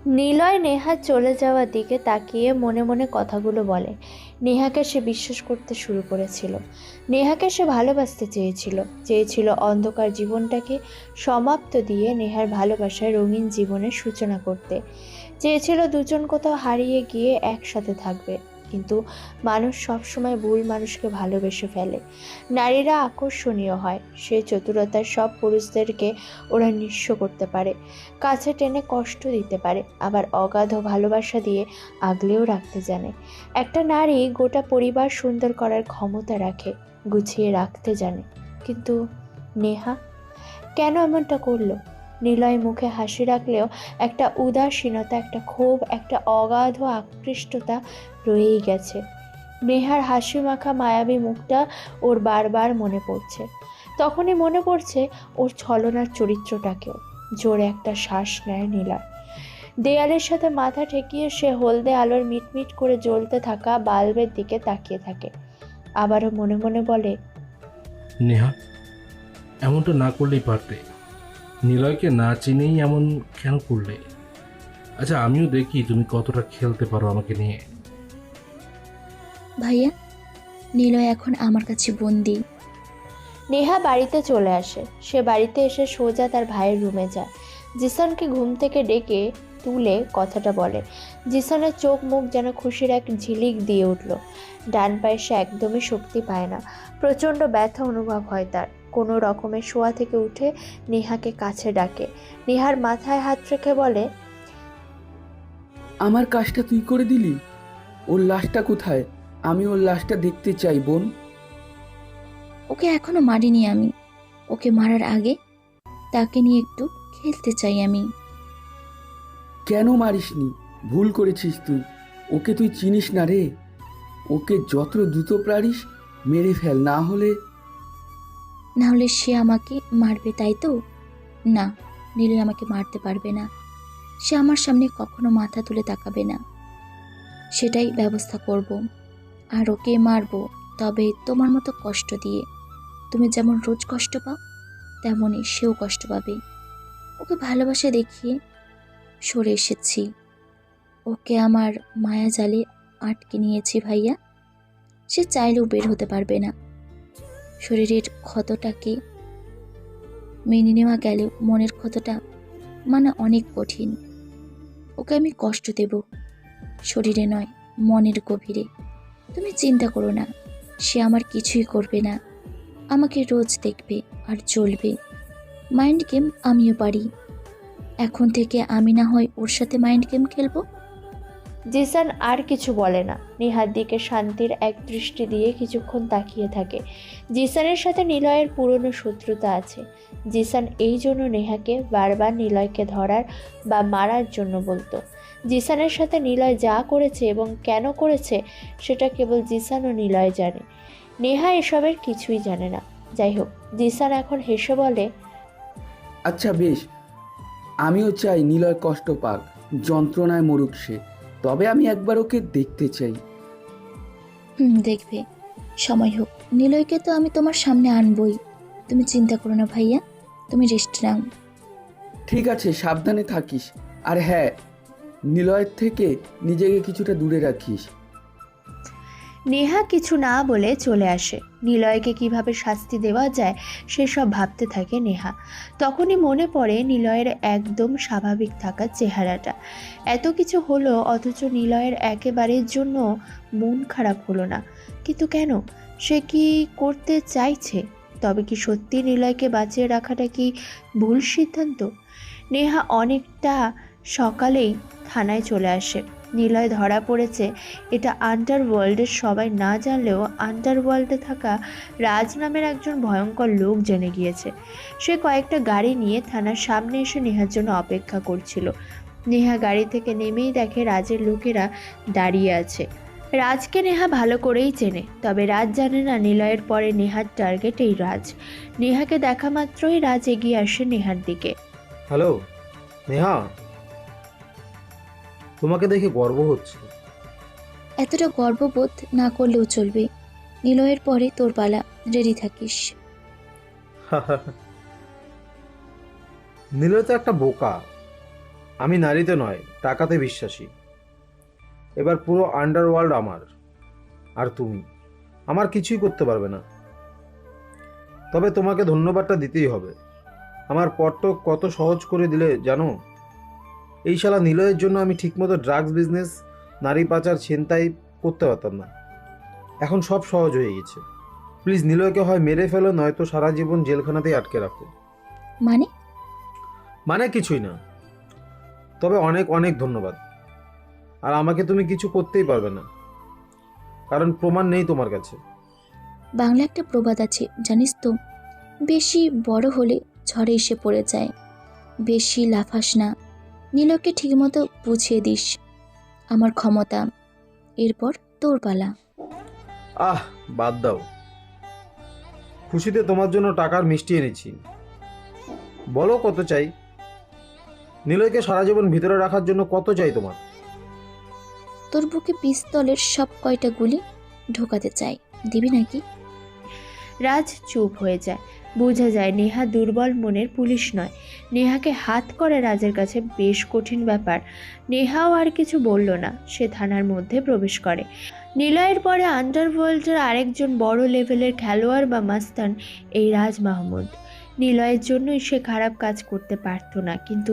নিলয় নেহার চলে যাওয়ার দিকে তাকিয়ে মনে মনে কথাগুলো বলে। নেহাকে সে বিশ্বাস করতে শুরু করেছিল। নেহাকে সে ভালোবাসতে চেয়েছিল অন্ধকার জীবনটাকে সমাপ্ত দিয়ে নেহার ভালোবাসায় রঙিন জীবনের সূচনা করতে চেয়েছিল। দুজন কোথাও হারিয়ে গিয়ে একসাথে থাকবে। কিন্তু মানুষ সবসময় ভুল মানুষকে ভালোবেসে ফেলে। নারীরা আকর্ষণীয় হয়, সে চতুরতার সব পুরুষদেরকে ওরা নিঃস্ব করতে পারে, কাছে টেনে কষ্ট দিতে পারে, আবার অগাধ ভালোবাসা দিয়ে আগলেও রাখতে জানে। একটা নারী গোটা পরিবার সুন্দর করার ক্ষমতা রাখে, গুছিয়ে রাখতে জানে। কিন্তু নেহা কেন এমনটা করলো? নিলয় মুখে হাসি রাখলেও একটা উদাসীনতা, একটা ক্ষোভ, একটা অগাধ আকৃষ্টতা রয়েই গেছে। নেহার হাসি মাখা মায়াবী মুখটা ওর বারবার মনে পড়ছে। তখনই মনে পড়ছে ওর ছলনার চরিত্রটাকেও। জোরে একটা শ্বাস নেয় নিলয়। দেয়ালের সাথে মাথা ঠেকিয়ে সে হলদে আলোর মিটমিট করে জ্বলতে থাকা বাল্বের দিকে তাকিয়ে থাকে। আবারও মনে মনে বলে, নেহা, এমনটা না করলেই পারতে। নিলয়কে না চিনেই এমন কেন করলে? আচ্ছা, আমিও দেখি তুমি কতটা খেলতে পারো আমাকে নিয়ে। ভাইয়া, নিলয় এখন আমার কাছে বন্দি। নেহা বাড়িতে চলে আসে। সে বাড়িতে এসে সোজা তার ভাইয়ের রুমে যায়। জিসানকে ঘুম থেকে ডেকে তুলে কথাটা বলে। জিসানের চোখ মুখ যেন খুশির এক ঝিলিক দিয়ে উঠল। ডান পায়ে সে একদমই শক্তি পায় না। প্রচণ্ড ব্যথা অনুভব হয় তার। কোনো রকমের শোয়া থেকে উঠে নেহাকে কাছে ডাকে। নেহার মাথায় হাত রেখে বলে, আমার কাজটা তুই করে দিলি? ওর লাশটা কোথায়? আমি ওর লাশটা দেখতে চাই বোন। ওকে এখনো মারিনি আমি। ওকে মারার আগে তাকে নিয়ে একটু খেলতে চাই আমি। কেন মারিসনি? ভুল করেছিস তুই। ওকে তুই চিনিস না রে। ওকে যত দ্রুত পারিস মেরে ফেল, না হলে সে আমাকে মারবে, তাই তো? না, নিলয় আমাকে মারতে পারবে না। সে আমার সামনে কখনো মাথা তুলে তাকাবে না। সেটাই ব্যবস্থা করব। আর ওকে মারবো, তবে তোমার মতো কষ্ট দিয়ে। তুমি যেমন রোজ কষ্ট পাও, তেমনই সেও কষ্ট পাবে। ওকে ভালোবাসা দেখিয়ে সরে এসেছি। ওকে আমার মায়া জালে আটকে নিয়েছি ভাইয়া। সে চাইলেও বের হতে পারবে না। শরীরের ক্ষতটাকে মেনে নেওয়া গেলেও মনের ক্ষতটা মানে অনেক কঠিন। ওকে আমি কষ্ট দেব, শরীরে নয়, মনের গভীরে। তুমি চিন্তা করো না, সে আমার কিছুই করবে না। আমাকে রোজ দেখবে আর চলবে। মাইন্ড গেম আমিও পারি। এখন থেকে আমি না হয় ওর সাথে মাইন্ড গেম খেলবো। জিসান আর কিছু বলে না। নেহার দিকে শান্তির এক দৃষ্টি দিয়ে কিছুক্ষণ তাকিয়ে থাকে। জিসানের সাথে নিলয়ের পুরনো শত্রুতা আছে। জিসান এই জন্য নেহাকে বারবার নিলয়কে ধরার বা মারার জন্য বলতো। জিসানের সাথে নিলয় যা করেছে এবং কেন করেছে সেটা কেবল জিসান ও নিলয় জানে। নেহা এসবের কিছুই জানে না। যাই হোক, জিসান এখন হেসে বলে, আচ্ছা বেশ, আমিও চাই নিলয় কষ্ট পাক, যন্ত্রণায় মরুক সে। তবে আমি একবার ওকে দেখতে চাই। দেখবে, সময় হোক। নিলয়কে তো আমি তোমার সামনে আনবই। তুমি চিন্তা করো না ভাইয়া, তুমি রেস্ট নাও। ঠিক আছে, সাবধানে থাকিস। আর হ্যাঁ, নিলয়ের থেকে নিজেকে কিছুটা দূরে রাখিস। নেহা কিছু না বলে চলে আসে। নিলয়কে কিভাবে শাস্তি দেওয়া যায় সেসব ভাবতে থাকে নেহা। তখনই মনে পড়ে নিলয়ের একদম স্বাভাবিক থাকার চেহারাটা। এত কিছু হলো অথচ নিলয়ের একেবারের জন্য মন খারাপ হলো না। কিন্তু কেন? সে কি করতে চাইছে? তবে কি সত্যি নিলয়কে বাঁচিয়ে রাখাটা কি ভুল সিদ্ধান্ত? নেহা অনেকটা সকালেই থানায় চলে আসে। নিলয় ধরা পড়েছে এটা আন্ডারওয়ার্ল্ডের সবাই না জানলেও আন্ডারওয়ার্ল্ডে থাকা রাজ নামের একজন ভয়ঙ্কর লোক জেনে গিয়েছে। সে কয়েকটা গাড়ি নিয়ে থানার সামনে এসে নেহার জন্য অপেক্ষা করছিল। নেহা গাড়ি থেকে নেমেই দেখে রাজের লোকেরা দাঁড়িয়ে আছে। রাজকে নেহা ভালো করেই চেনে, তবে রাজ জানে না নিলয়ের পরে নেহার টার্গেট এই রাজ। নেহাকে দেখা মাত্রই রাজ এগিয়ে আসে নেহার দিকে। হ্যালো নেহা, তোমাকে দেখে গর্ব হচ্ছে। এতটা গর্ববোধ না করলেও চলবে। নিলয়ের পরে তোর পালা, রেডি থাকিস। নিলয় তো একটা বোকা। আমি নারীতে নয়, টাকাতে বিশ্বাসী। এবার পুরো আন্ডারওয়ার্ল্ড আমার, আর তুমি আমার কিছুই করতে পারবে না। তবে তোমাকে ধন্যবাদটা দিতেই হবে। আমার পথটা কত সহজ করে দিলে জানো? এই শালা নিলয়ের জন্য আমি ঠিকমতো ড্রাগস বিজনেস, নারী পাচার, ছিনতাই করতে পারতাম না। এখন সব সহজ হয়ে গেছে। প্লিজ নিলয়কে হয় মেরে ফেলো, নয়তো সারা জীবন জেলখানাতেই আটকে রাখো। মানে? মানে কিছুই না, তবে অনেক অনেক ধন্যবাদ। আর আমাকে তুমি কিছু করতেই পারবে না, কারণ প্রমাণ নেই তোমার কাছে। বাংলা একটা প্রবাদ আছে জানিস তো, বেশি বড় হলে ঝড়ে এসে পড়ে যায়। বেশি লাফাস না, নীলকে ঠিকমতো বুঝিয়ে দিস আমার ক্ষমতা। এরপর তোর পালা। আহ, বাদ দাও। খুশিতে তোমার জন্য টাকার মিষ্টি এনেছি। বলো কত চাই? নিলয়কে সারা জীবন ভিতরে রাখার জন্য কত চাই তোমার? তোর বুকে পিস্তলের সব কয়টা গুলি ঢোকাতে চাই, দিবি নাকি? রাজ চুপ হয়ে যায়। বোঝা যায় নেহা দুর্বল মনের পুলিশ নয়। নেহাকে হাত করে রাজের কাছে বেশ কঠিন ব্যাপার। নেহাও আর কিছু বলল না, সে থানার মধ্যে প্রবেশ করে। নিলয়ের পরে আন্ডারওয়ার্ল্ডের আরেকজন বড় লেভেলের খেলোয়াড় বা মাস্তান এই রাজ মাহমুদ। নিলয়ের জন্যই সে খারাপ কাজ করতে পারত না, কিন্তু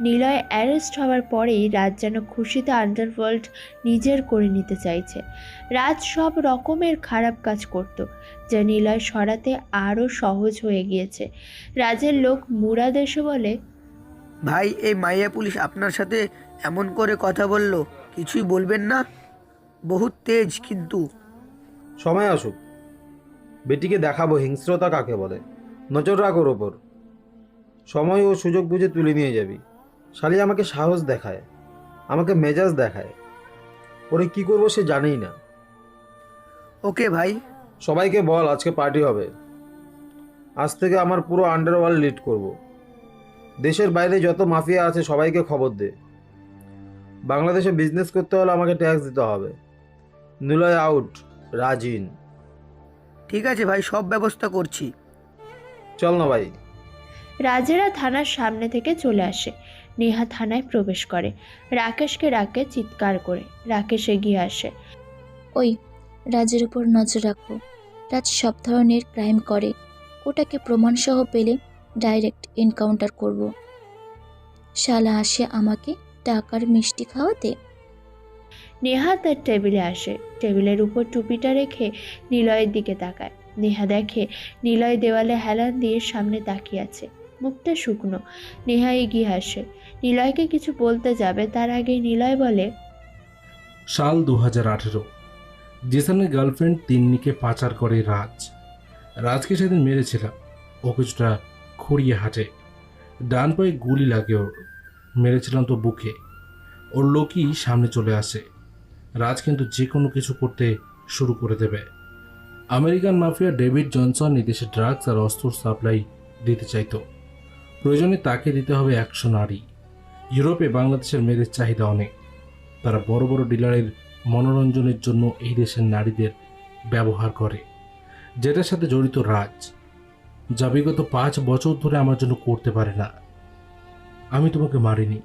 নিলয় অ্যারেস্ট হওয়ার পরেই রাজ যেন খুশিতে আন্ডারওয়ার্ল্ড নিজের করে নিতে চাইছে। রাজ সব রকমের খারাপ কাজ করত, যা নিলয় সরাতে আরও সহজ হয়ে গিয়েছে। রাজের লোক মুরাদ এসে বলে, ভাই, এই মাইয়া পুলিশ আপনার সাথে এমন করে কথা বলল, কিছুই বলবেন না? বহুত তেজ কিন্তু। সময় আসুক, বেটিকে দেখাবো হিংস্রতা কাকে বলে। নজর রাখ ওর ওপর। সময় ও সুযোগ বুঝে তুলে নিয়ে যাবি। শালি আমাকে সাহস দেখায়, আমাকে মেজাজ দেখায়। ওরে কি করবো সে জানেই না। ওকে ভাই। সবাইকে বল আজকে পার্টি হবে। আজ থেকে আমার পুরো আন্ডারওয়ার্ল্ড লিড করব। দেশের বাইরে যত মাফিয়া আছে সবাইকে খবর দে। বাংলাদেশে বিজনেস করতে হলে আমাকে ট্যাক্স দিতে হবে। Niloy out, Raj in. ঠিক আছে ভাই, সব ব্যবস্থা করছি। চল না ভাই। রাজেরা থানার সামনে থেকে চলে আসে। নেহা থানায় প্রবেশ করে। রাকেশকে ডাকে চিৎকার করে। রাকেশ এগিয়ে আসে। ওই, রাজের উপর নজর রাখো। রাজ সব ধরনের ক্রাইম করে, ওটাকে প্রমাণসহ পেলে ডাইরেক্ট এনকাউন্টার করব। শালা আসে আমাকে টাকার মিষ্টি খাওয়াতে। নেহা তার টেবিলে আসে। টেবিলের উপর টুপিটা রেখে নিলয়ের দিকে তাকায়। নেহা দেখে নিলয় দেওয়ালে হেলান দিয়ে সামনে তাকিয়ে আছে, মুখটা শুকনো। নেহা এগিয়ে আসে, নিলয়কে কিছু বলতে যাবে, তার আগে নিলয় বলে, সাল 2018। জেসনের গার্লফ্রেন্ড তিন্নিকে পাচার করে রাজ। রাজকে সেদিন মেরেছিলাম। ও কিছুটা খুঁড়িয়ে হাঁটে, ডান পায়ে গুলি লাগে ওর। মেরেছিলাম তো বুকে। ওর লোকই সামনে চলে আসে। রাজ কিন্তু যে কোনো কিছু করতে শুরু করে দেবে। আমেরিকান মাফিয়া ডেভিড জনসন এদেশে ড্রাগস আর অস্ত্র সাপ্লাই দিতে চাইতো। প্রয়োজনে তাকে দিতে হবে 100 নারী। ইউরোপে বাংলাদেশের মেয়েদের চাহিদা অনেক। তারা বড় বড় ডিলারের মনোরঞ্জনের জন্য এই দেশের নারীদের ব্যবহার করে, যেটার সাথে জড়িত রাজ, যা বিগত 5 বছর ধরে আমার জন্য করতে পারে না। আমি তোমাকে মারিনি,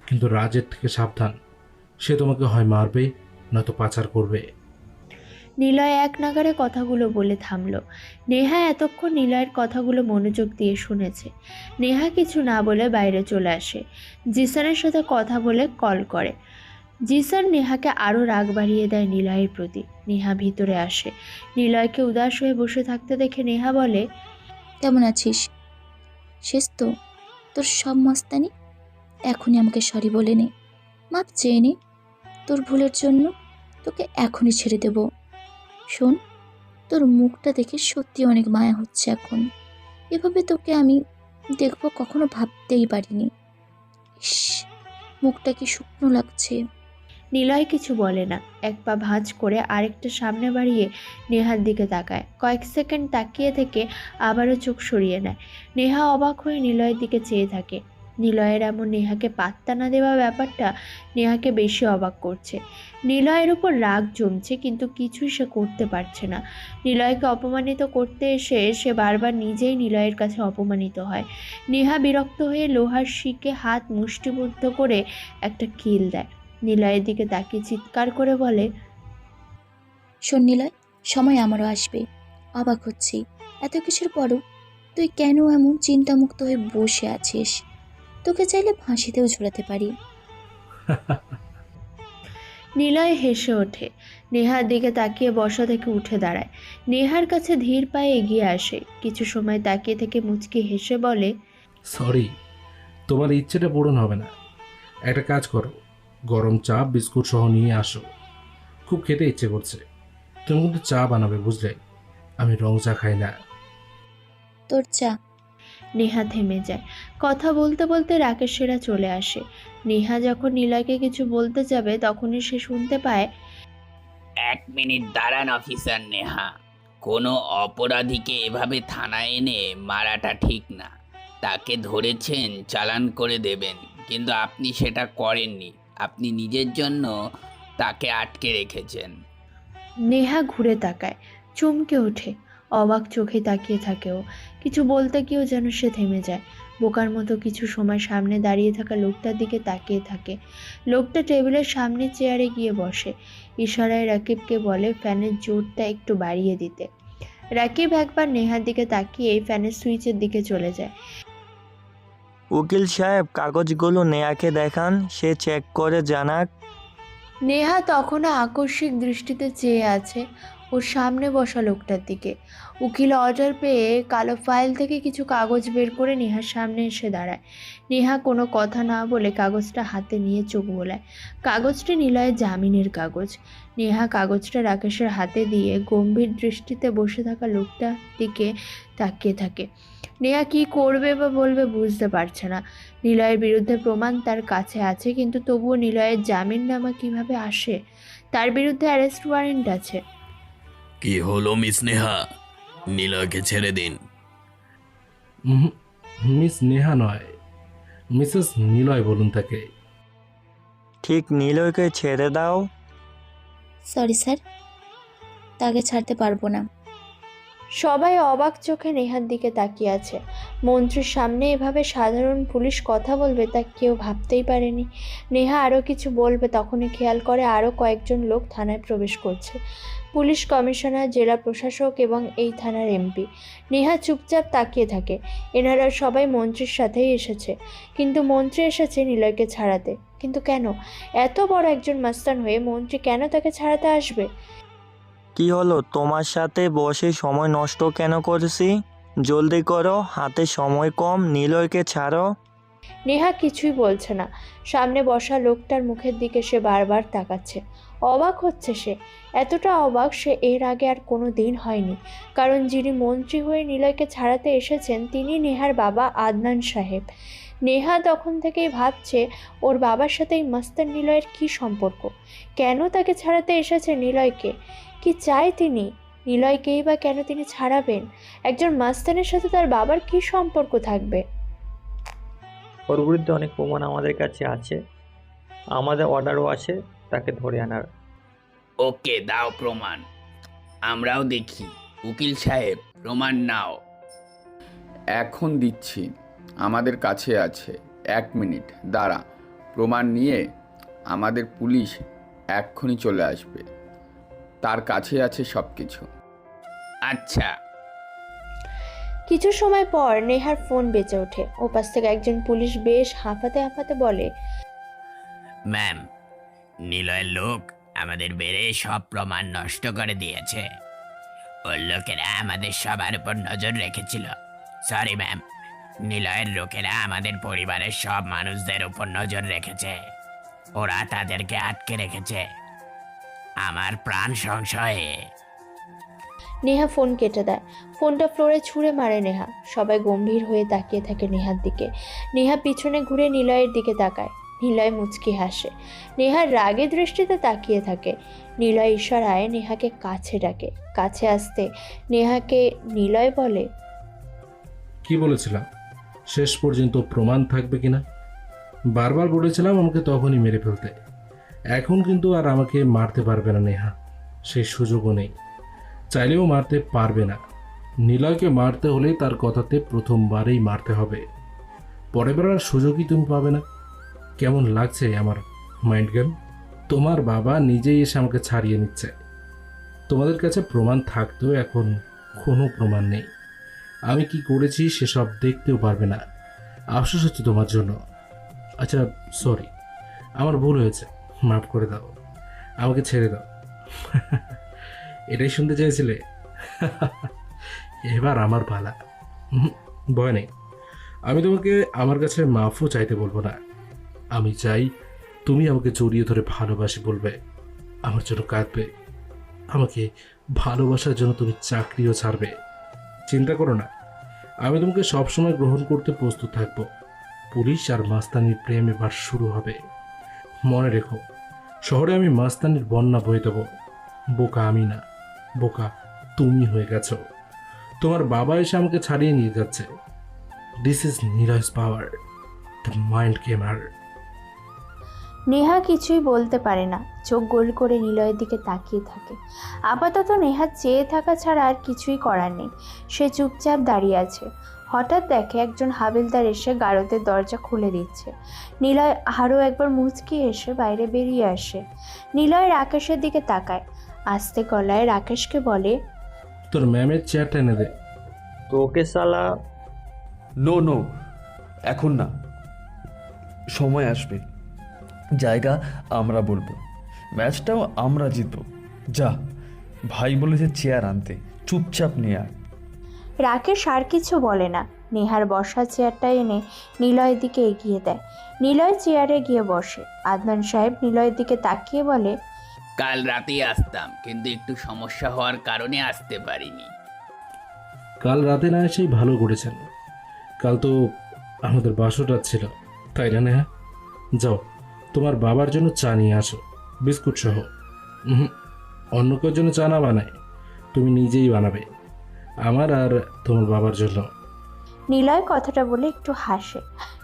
কিন্তু রাজের থেকে সাবধান। সে তোমাকে হয় মারবে, নয়তো পাচার করবে। নিলয় এক নাগারে কথাগুলো বলে থামল। নেহা এতক্ষণ নিলয়ের কথাগুলো মনোযোগ দিয়ে শুনেছে। নেহা কিছু না বলে বাইরে চলে আসে। জিসানের সাথে কথা বলে কল করে। জিসান নেহাকে আরও রাগ বাড়িয়ে দেয় নিলয়ের প্রতি। নেহা ভিতরে আসে। নিলয়কে উদাস হয়ে বসে থাকতে দেখে নেহা বলে, কেমন আছিস? শেষ তো তোর সব মস্তানি? এখনই আমাকে সরি বলে নে, মাপ চেয়ে নে। তোর ভুলের জন্য তোকে এখনই ছেড়ে দেব। শোন, তোর মুখটা দেখে সত্যি অনেক মায়া হচ্ছে এখন। এভাবে তোকে আমি দেখব কখনো ভাবতেই পারিনি। ইস, মুখটা কি শুকনো লাগছে। নিলয় কিছু বলে না। এক পা ভাঁজ করে আরেকটা সামনে বাড়িয়ে নেহার দিকে তাকায়। কয়েক সেকেন্ড তাকিয়ে থেকে আবারও চোখ সরিয়ে নেয়। নেহা অবাক হয়ে নিলয়ের দিকে চেয়ে থাকে। নিলয়ের এমন নেহাকে পাত্তা না দেওয়া ব্যাপারটা নেহাকে বেশি অবাক করছে। নিলয়ের উপর রাগ জমছে, কিন্তু কিছুই সে করতে পারছে না। নিলয়কে অপমানিত করতে এসে সে বারবার নিজেই নিলয়ের কাছে অপমানিত হয়। নেহা বিরক্ত হয়ে লোহার শিকে হাত মুষ্টিবদ্ধ করে একটা কিল দেয়। নিলয়ের দিকে তাকিয়ে চিৎকার করে বলে, শোন নিলয়, সময় আমারও আসবে। অবাক হচ্ছি, এত কিছুর পরও তুই কেন এমন চিন্তামুক্ত হয়ে বসে আছিস? তোকে চাইলে ফাঁসিতেও ঝোলাতে পারি। নিলয় হেসে ওঠে। নেহার দিকে তাকিয়ে বসা থেকে উঠে দাঁড়ায়। নেহার কাছে ধীর পায়ে এগিয়ে আসে। কিছু সময় তাকিয়ে থেকে মুচকি হেসে বলে, সরি, তোমার ইচ্ছেটা পূরণ হবে না। একটা কাজ করো, গরম চা বিস্কুট সহ নিয়ে আসো। খুব খেতে ইচ্ছে করছে। তুমি কিন্তু চা বানাবে, বুঝলে? আমি রং চা খাই না। তোর চা। নেহা থেমে যায়। কথা বলতে বলতে রাকেশেরা চলে আসে। নেহা যখন নিলয়কে কিছু বলতে যাবে তখনই সে শুনতে পায়, 1 মিনিট দাঁড়ান অফিসার নেহা। কোনো অপরাধীকে এভাবে থানায় এনে মারাটা ঠিক না। তাকে ধরেছেন, চালান করে দেবেন, কিন্তু আপনি সেটা করেননি। আপনি নিজের জন্য তাকে আটকে রেখেছেন। নেহা ঘুরে তাকায়, চমকে ওঠে, অবাক চোখে তাকিয়ে থাকে ও। কিছু বলতে গিয়েও যেন সে থেমে যায়। বোকার মতো কিছু সময় সামনে দাঁড়িয়ে থাকা লোকটার দিকে তাকিয়ে থাকে। লোকটা টেবিলের সামনে চেয়ারে গিয়ে বসে। ইশারায় রাকিবকে বলে ফ্যানের জোরটা একটু বাড়িয়ে দিতে। রাকিব একবার নেহার দিকে তাকিয়ে ফ্যানের সুইচের দিকে চলে যায়। উকিল সাহেব, কাগজগুলো নেয়াকে দেখান, সে চেক করে জানাক। নেহা তখনও আকস্মিক দৃষ্টিতে চেয়ে আছে ওর সামনে বসা লোকটার দিকে। উকিল অর্ডার পেয়ে কালো ফাইল থেকে কিছু কাগজ বের করে নেহার সামনে এসে দাঁড়ায়। নেহা কোনো কথা না বলে কাগজটা হাতে নিয়ে চোখ বোলায়। কাগজটি নিলয়ের জামিনের কাগজ। নেহা কাগজটা রাকেশের হাতে দিয়ে গম্ভীর দৃষ্টিতে বসে থাকা লোকটার দিকে তাকিয়ে থাকে। নেহা কী করবে বা বলবে বুঝতে পারছে না। নিলয়ের বিরুদ্ধে প্রমাণ তার কাছে আছে, কিন্তু তবুও নিলয়ের জামিননামা কিভাবে আসে? তার বিরুদ্ধে অ্যারেস্ট ওয়ারেন্ট আছে। কি হলো মিস নেহা? নিলয়কে ছেড়ে দিন। মিস নেহা নয়, মিসেস নিলয় বলুন তাকে। ঠিক নিলয়কে ছেড়ে দাও। সরি স্যার, তাকে ছাড়তে পারবো না। সবাই অবাক চোখে নেহার দিকে তাকিয়ে আছে। মন্ত্রীর সামনে এভাবে সাধারণ পুলিশ কথা বলবে তা কেউ ভাবতেই পারেনি। নেহা আরও কিছু বলবে তখনই খেয়াল করে আরও কয়েকজন লোক থানায় প্রবেশ করছে। পুলিশ কমিশনার, জেলা প্রশাসক এবং এই থানার এমপি। নেহা চুপচাপ তাকিয়ে থাকে। এনারা সবাই মন্ত্রীর সাথেই এসেছে, কিন্তু মন্ত্রী এসেছে নিলয়কে ছাড়াতে। কিন্তু কেন? এত বড় একজন মাস্তান হয়ে মন্ত্রী কেন তাকে ছাড়াতে আসবে? কি হলো, তোমার সাথে বসে সময় নষ্ট কেন করছি? জলদি করো, হাতে সময় কম, নিলয়কে ছাড়ো। নেহা কিছুই বলছে না। সামনে বসা লোকটার মুখের দিকে সে বারবার তাকাচ্ছে। অবাক হচ্ছে সে। এতটা অবাক সে এর আগে আর কোনো দিন হয়নি। কারণ যিনি মন্ত্রী হয়ে নিলয়কে ছাড়াতে এসেছেন তিনি নেহার বাবা আদনান সাহেব। নেহা তখন থেকেই ভাবছে ওর বাবার সাথে এই মাস্তান নিলয়ের কী সম্পর্ক? কেন তাকে ছাড়াতে এসেছে নিলয়কে? কি চায় তিনি? নিলয়কেই বা কেন তিনি ছাড়াবেন? একজন মাস্তানের সাথে তার বাবার কী সম্পর্ক থাকবে? ওর বিরুদ্ধে অনেক প্রমাণ আমাদের কাছে আছে, আমাদের অর্ডারও আছে তাকে ধরে আনার। ওকে, দাও প্রমাণ, আমরাও দেখি। উকিল সাহেব, প্রমাণ নাও। এখন দিচ্ছি, আমাদের কাছে আছে। 1 মিনিট দাঁড়া, প্রমাণ নিয়ে আমাদের পুলিশ এক্ষুনি চলে আসবে। তার কাছে আছে সব কিছু। আচ্ছা। কিছু সময় পর নেহার ফোন বেজে ওঠে। ওপাশ থেকে একজন পুলিশ বেশ হাঁপাতে হাঁপাতে বলে, ম্যাম, নিলয়ের লোক আমাদের বেড়ে সব প্রমাণ নষ্ট করে দিয়েছে। ওর লোকেরা আমাদের সবার উপর নজর রেখেছিল। সরি ম্যাম, নিলয়ের লোকেরা আমাদের পরিবারের সব মানুষদের উপর নজর রেখেছে। ওরা তাদেরকে আটকে রেখেছে আমার প্রাণ সংশয়ে। নেহা ফোন কেটে দেয়। ফোনটা ফ্লোরে ছুঁড়ে মারে নেহা। সবাই গম্ভীর হয়ে তাকিয়ে থাকে নেহার দিকে। নেহা পিছনে ঘুরে নিলয়ের দিকে তাকায়। নিলয় মুচকি হাসে। নেহার রাগে দৃষ্টিতে তাকিয়ে থাকে। নিলয় ইশারায় নেহাকে কাছে ডাকে। কাছে আসতে নেহাকে নিলয় বলে, কি বলেছিলাম? শেষ পর্যন্ত প্রমাণ থাকবে কিনা। বারবার বলেছিলাম আমাকে তখনই মেরে ফেলতে, এখন কিন্তু আর আমাকে মারতে পারবে না নেহা, সেই সুযোগও নেই, চাইলেও মারতে পারবে না। নিলয়কে মারতে হলে তার কথাতে প্রথমবারেই মারতে হবে, পরের বার আর সুযোগই তুমি পাবে না। কেমন লাগছে আমার মাইন্ড গেম? তোমার বাবা নিজেই এসে আমাকে ছাড়িয়ে নিচ্ছে। তোমাদের কাছে প্রমাণ থাকতেও এখন কোনো প্রমাণ নেই। আমি কি করেছি সেসব দেখতেও পারবে না। আফসোস হচ্ছে তোমার জন্য। আচ্ছা সরি, আমার ভুল হয়েছে, মাফ করে দাও, আমাকে ছেড়ে দাও। এটাই শুনতে চেয়েছিলে? এবার আমার পালা। ভয় নেই, আমি তোমাকে আমার কাছে মাফও চাইতে বলবো না। আমি চাই তুমি আমাকে জড়িয়ে ধরে ভালোবাসি বলবে, আমার জন্য কাঁদবে, আমাকে ভালোবাসার জন্য তুমি চাকরিও ছাড়বে। চিন্তা করো না, আমি তোমাকে সবসময় গ্রহণ করতে প্রস্তুত থাকবো। পুলিশ আর মাস্তানির প্রেম এবার শুরু হবে। মনে রেখো, শহরে আমি মাস্তানির বন্যা বয়ে দেবো। বোকা আমি না, বোকা তুমি হয়ে গেছো। তোমার বাবা এসে আমাকে ছাড়িয়ে নিয়ে যাচ্ছে। This is Niloy's power, the mind gamer. Neha কিছুই বলতে পারে না, চোখ গোল করে নিলয়ের দিকে তাকিয়ে থাকে। আপাতত নেহা চেয়ে থাকা ছাড়া আর কিছুই করার নেই, সে চুপচাপ দাঁড়িয়ে আছে। হঠাৎ দেখে একজন হাবিলদার এসে গারদের দরজা খুলে দিচ্ছে। নিলয় আরও একবার মুচকি এসে বাইরে বেরিয়ে আসে। নিলয় রাকেশের দিকে তাকায়, আস্তে গলায় রাকেশকে বলে, তোর ম্যামের চেয়ারটা এনে দে। তোকে শালা নো নো, এখন না, সময় আসবে, জায়গা আমরা বলবো, ম্যাচটাও আমরা জিতবো। যা, ভাই বলেছে চেয়ার আনতে, চুপচাপ নিয়ে আয়। রাকেশ আর কিছু বলে না, নেহার বসার চেয়ারটা এনে নিলয়ের দিকে এগিয়ে দেয়। নিলয় চেয়ারে গিয়ে বসে। আদনান সাহেব নিলয়ের দিকে তাকিয়ে বলে, কাল রাতেই আসতাম, কিন্তু একটু সমস্যা হওয়ার কারণে আসতে পারিনি। কাল রাতে না এসেই ভালো করেছেন, কাল তো আমাদের বাসটা ছিল, তাই না নেহা? যাও, তোমার বাবার জন্য চা নিয়ে আসো, বিস্কুট সহ। অন্য কেউ জন্য চা না বানায়, তুমি নিজেই বানাবে, আমার আর তোমার বাবার জন্য। নিলয় কথাটা বলে একটু হাসে।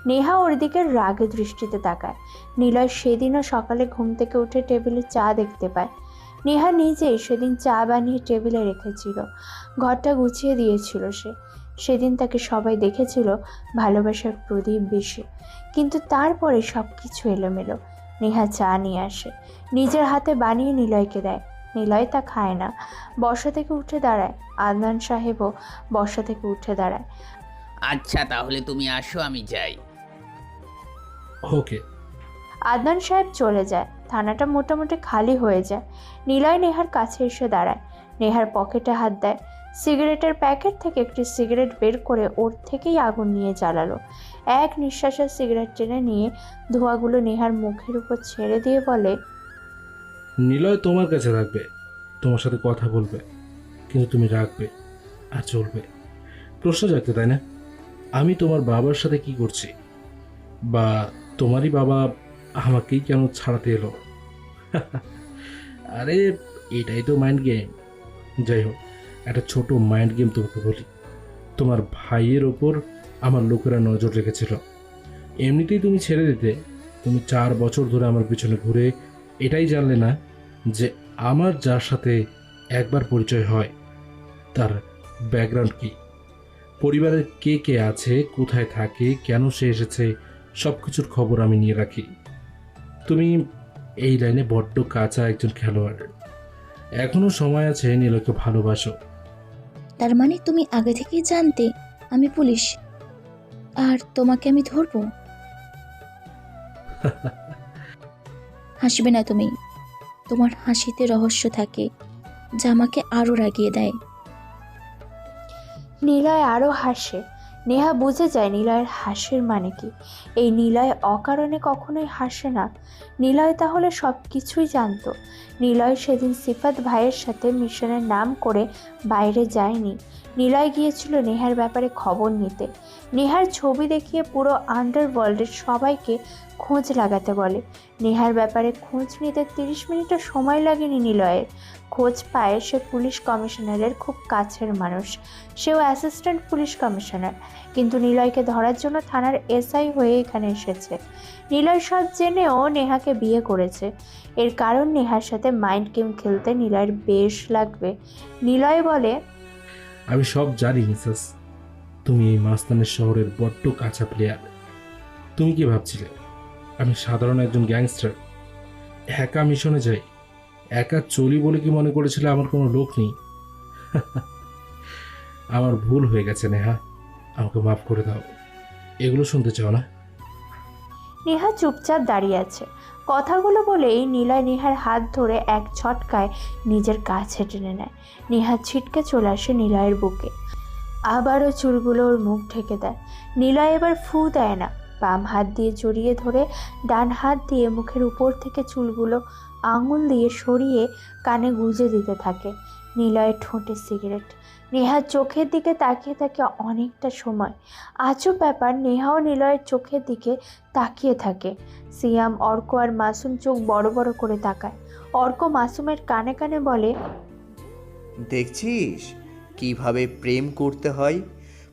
নেহা ওর দিকে রাগে দৃষ্টিতে তাকায়। নিলয় সেদিনও সকালে ঘুম থেকে উঠে টেবিলে চা দেখতে পায়। নেহা নিজেই সেদিন চা বানিয়ে টেবিলে রেখেছিল, ঘরটা গুছিয়ে দিয়েছিল সে। সেদিন তাকে সবাই দেখেছিল ভালোবাসার প্রদীপ বেশি, কিন্তু তারপরে সব কিছু এলোমেলো। নেহা চা নিয়ে আসে, নিজের হাতে বানিয়ে নিলয়কে দেয়। নিলয় তা খায় না, বসা থেকে উঠে দাঁড়ায়। আদনান সাহেবও বসা থেকে উঠে দাঁড়ায়। আচ্ছা তাহলে তুমি আসো, আমি যাই। ওকে। আদনান সাহেব চলে যায়। থানাটা মোটামুটি খালি হয়ে যায়। নিলয় নেহার কাছে এসে দাঁড়ায়, নেহার পকেটে হাত দেয়। সিগারেটের প্যাকেট থেকে একটি সিগারেট বের করে ওর থেকেই আগুন নিয়ে জ্বালালো। এক নিঃশ্বাসে সিগারেট টেনে নিয়ে ধোঁয়াগুলো নেহার মুখের উপর ছেড়ে দিয়ে বলে, নিলয় তোমার কাছে রাখবে, তোমার সাথে কথা বলবে, কিন্তু তুমি রাখবে আর চলবে। প্রশ্ন জাগতে, তাই না? আমি তোমার বাবার সাথে কি করছি, বা তোমারই বাবা আমাকেই কেন ছাড়াতে এলো? আরে এটাই তো মাইন্ড গেম। যাই হোক, একটা ছোট মাইন্ড গেম তোমাকে বলি। তোমার ভাইয়ের ওপর আমার লোকেরা নজর রেখেছিল, এমনিতেই তুমি ছেড়ে দিতে। তুমি 4 বছর ধরে আমার পিছনে ঘুরে এটাই জানলে না যে আমার যার সাথে একবার পরিচয় হয় তার ব্যাকগ্রাউন্ড কি, পরিবারের কে কে আছে, কোথায় থাকে, কেন সে এসেছে, সব কিছুর খবর আমি নিয়ে রাখি। তুমি এই লাইনে বড্ড কাঁচা একজন খেলোয়াড়, এখনো সময় আছে নিলয়কে ভালোবাসো। তার মানে তুমি আগে থেকেই জানতে আমি পুলিশ আর তোমাকে আমি ধরবো? হাসবে না তুমি, তোমার হাসিতে রহস্য থাকে যা আমাকে আরো রাগিয়ে দেয়। নিলয় আরও হাসে। নেহা বুঝে যায় নিলয়ের হাসির মানে কি। এই নিলয় অকারণে কখনোই হাসে না। নিলয় তাহলে সব কিছুই জানতো। নিলয় সেদিন সিফাত ভাইয়ের সাথে মিশনের নাম করে বাইরে যায়নি। নিলয় গিয়েছিল নেহার ব্যাপারে খবর নিতে। নেহার ছবি দেখিয়ে পুরো আন্ডারওয়ার্ল্ডের সবাইকে খোঁজ লাগাতে বলে। নেহার ব্যাপারে খোঁজ নিতে 30 মিনিটের সময় লাগেনি নিলয়ের। খোঁজ পায় সে পুলিশ কমিশনারের খুব কাছের মানুষ, সেও অ্যাসিস্ট্যান্ট পুলিশ কমিশনার, কিন্তু নিলয়কে ধরার জন্য থানার এসআই হয়ে এখানে এসেছে। নিলয় সব জেনেও নেহাকে বিয়ে করেছে, এর কারণ নেহার সাথে মাইন্ড গেম খেলতে নিলয়ের বেশ লাগবে। নিলয় বলে, আমি সব জানি মিসেস, তুমি এই মাস্তানের শহরের বড্ড কাঁচা প্লেয়ার। তুমি কি ভাবছিলে আমি সাধারণ একজন গ্যাংস্টার? একা মিশনে যাই, একা চলি বলে কি মনে করেছিলে আমার কোনো লোক নেই? আমার ভুল হয়ে গেছে নেহা, আমাকে মাফ করে দাও। এগুলো শুনতে চাও না? নেহা চুপচাপ দাঁড়িয়ে আছে। কথাগুলো বলেই নিলয় নেহার হাত ধরে এক ঝটকায় নিজের কাছে টেনে নেয়। নেহা ছিটকে চলে আসে নিলয়ের বুকে, আবারও চুলগুলো ওর মুখ ঢেকে দেয়। নিলয় এবার ফু দেয় না, বাম হাত দিয়ে জড়িয়ে ধরে ডান হাত দিয়ে মুখের উপর থেকে চুলগুলো আঙুল দিয়ে সরিয়ে কানে গুঁজে দিতে থাকে। নিলয়ের ঠোঁটে সিগারেট। নেহার চোখের দিকে তাকিয়ে থাকে অনেকটা সময়। আজব ব্যাপার, নেহাও নিলয়ের চোখের দিকে তাকিয়ে থাকে। সিয়াম, অর্ক আর মাসুম চোখ বড় বড় করে তাকায়। অর্ক মাসুমের কানে কানে বলে, দেখছিস কিভাবে প্রেম করতে হয়?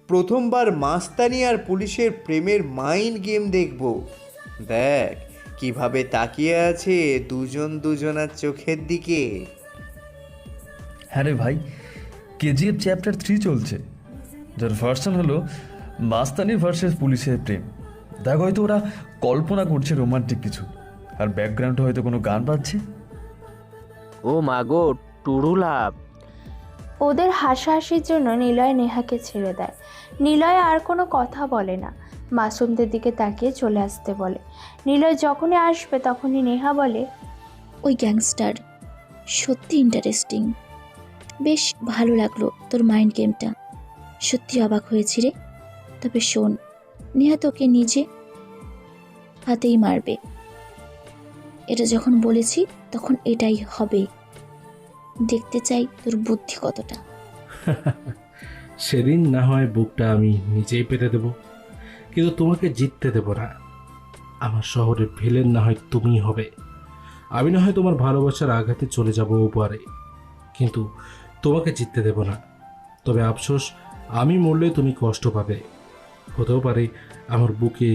প্রথমবার মাস্তানি আর পুলিশের প্রেমের মাইন্ড গেম দেখব। দেখ কিভাবে তাকিয়ে আছে দুজন দুজনার চোখের দিকে। হ্যাঁ রে ভাই, কেজিএফ চ্যাপ্টার 3 চলছে, যার ভার্সন হলো মাস্তানি ভার্সেস পুলিশের প্রেম। দেখ, হয়তো ওরা কল্পনা করছে রোমান্টিক কিছু, আর ব্যাকগ্রাউন্ডে হয়তো কোনো গান বাজছে। ও মাগো, টুরু লাভ। ওদের হাসাহাসির জন্য নিলয় নেহাকে ছেড়ে দেয়। নিলয় আর কোনো কথা বলে না, মাসুমদের দিকে তাকিয়ে চলে আসতে বলে। নিলয় যখনই আসবে তখনই নেহা বলে, ওই গ্যাংস্টার সত্যি ইন্টারেস্টিং, বেশ ভালো লাগলো তোর মাইন্ড গেমটা, সত্যি অবাক হয়েছি রে। তবে শোন, নেহা তোকে নিজে হাতেই মারবে, এটা যখন বলেছি তখন এটাই হবে। দেখতে চাই তোর বুদ্ধি কতটা। সেদিন না হয় বুকটা আমি নিজেই পেতে দেব, কিন্তু তোমাকে জিততে দেব না। আমার শহরের ভিলেন না হয় তুমিই হবে। আমি না হয় তোমার ভালোবাসার আঘাতে চলে যাব ওপারে, কিন্তু তোমাকে জিততে দেব না। তবে আফসোস, আমি মরলে তুমি কষ্ট পাবে। হতেও পারে আমার বুকে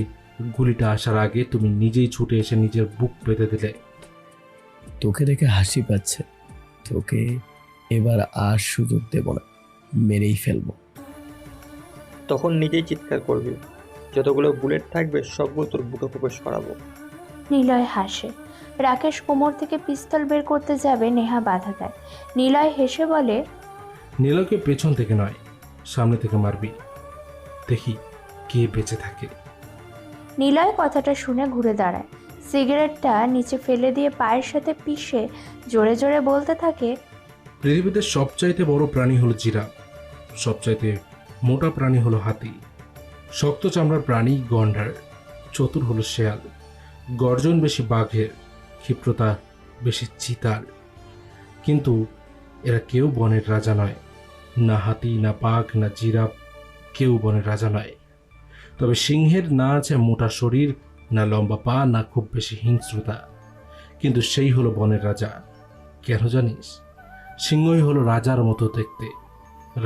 গুলিটা আসার আগে তুমি নিজেই ছুটে এসে নিজের বুক পেতে দিলে। তোকে দেখে হাসি পাচ্ছে, তোকে এবার আর সুযোগ দেব না, মেরেই ফেলবো। তখন নিজেই চিৎকার করবি, যতগুলো বুলেট থাকবে সবগুলো তোর বুকে প্রবেশ করাবো। নিলয় হাসে। রাকেশ কোমর থেকে পিস্তল বের করতে যাবে, নেহা বাধা দেয়। নিলয় হেসে বলে, নীলকে পেছন থেকে নয়, সামনে থেকে মারবি, দেখি কে বেঁচে থাকে। নিলয় কথাটা শুনে ঘুরে দাঁড়ায়, সিগারেটটা নিচে ফেলে দিয়ে পায়ের সাথে পিষে জোরে জোরে বলতে থাকে, পৃথিবীতে সবচাইতে বড় প্রাণী হলো জিরাফ, সবচাইতে মোটা প্রাণী হলো হাতি, শক্ত চামড়ার প্রাণী গন্ডার, চতুর হলো শেয়াল, গর্জন বেশি বাঘের, ক্ষিপ্রতা বেশি চিতার। কিন্তু এরা কেউ বনের রাজা নয়, না হাতি, না বাঘ, না জিরাফ, কেউ বনের রাজা নয়। তবে সিংহের না আছে মোটা শরীর, না লম্বা পা, না খুব বেশি হিংস্রতা, কিন্তু সেই হলো বনের রাজা। কেন জানিস? সিংহই হলো রাজার মতো দেখতে।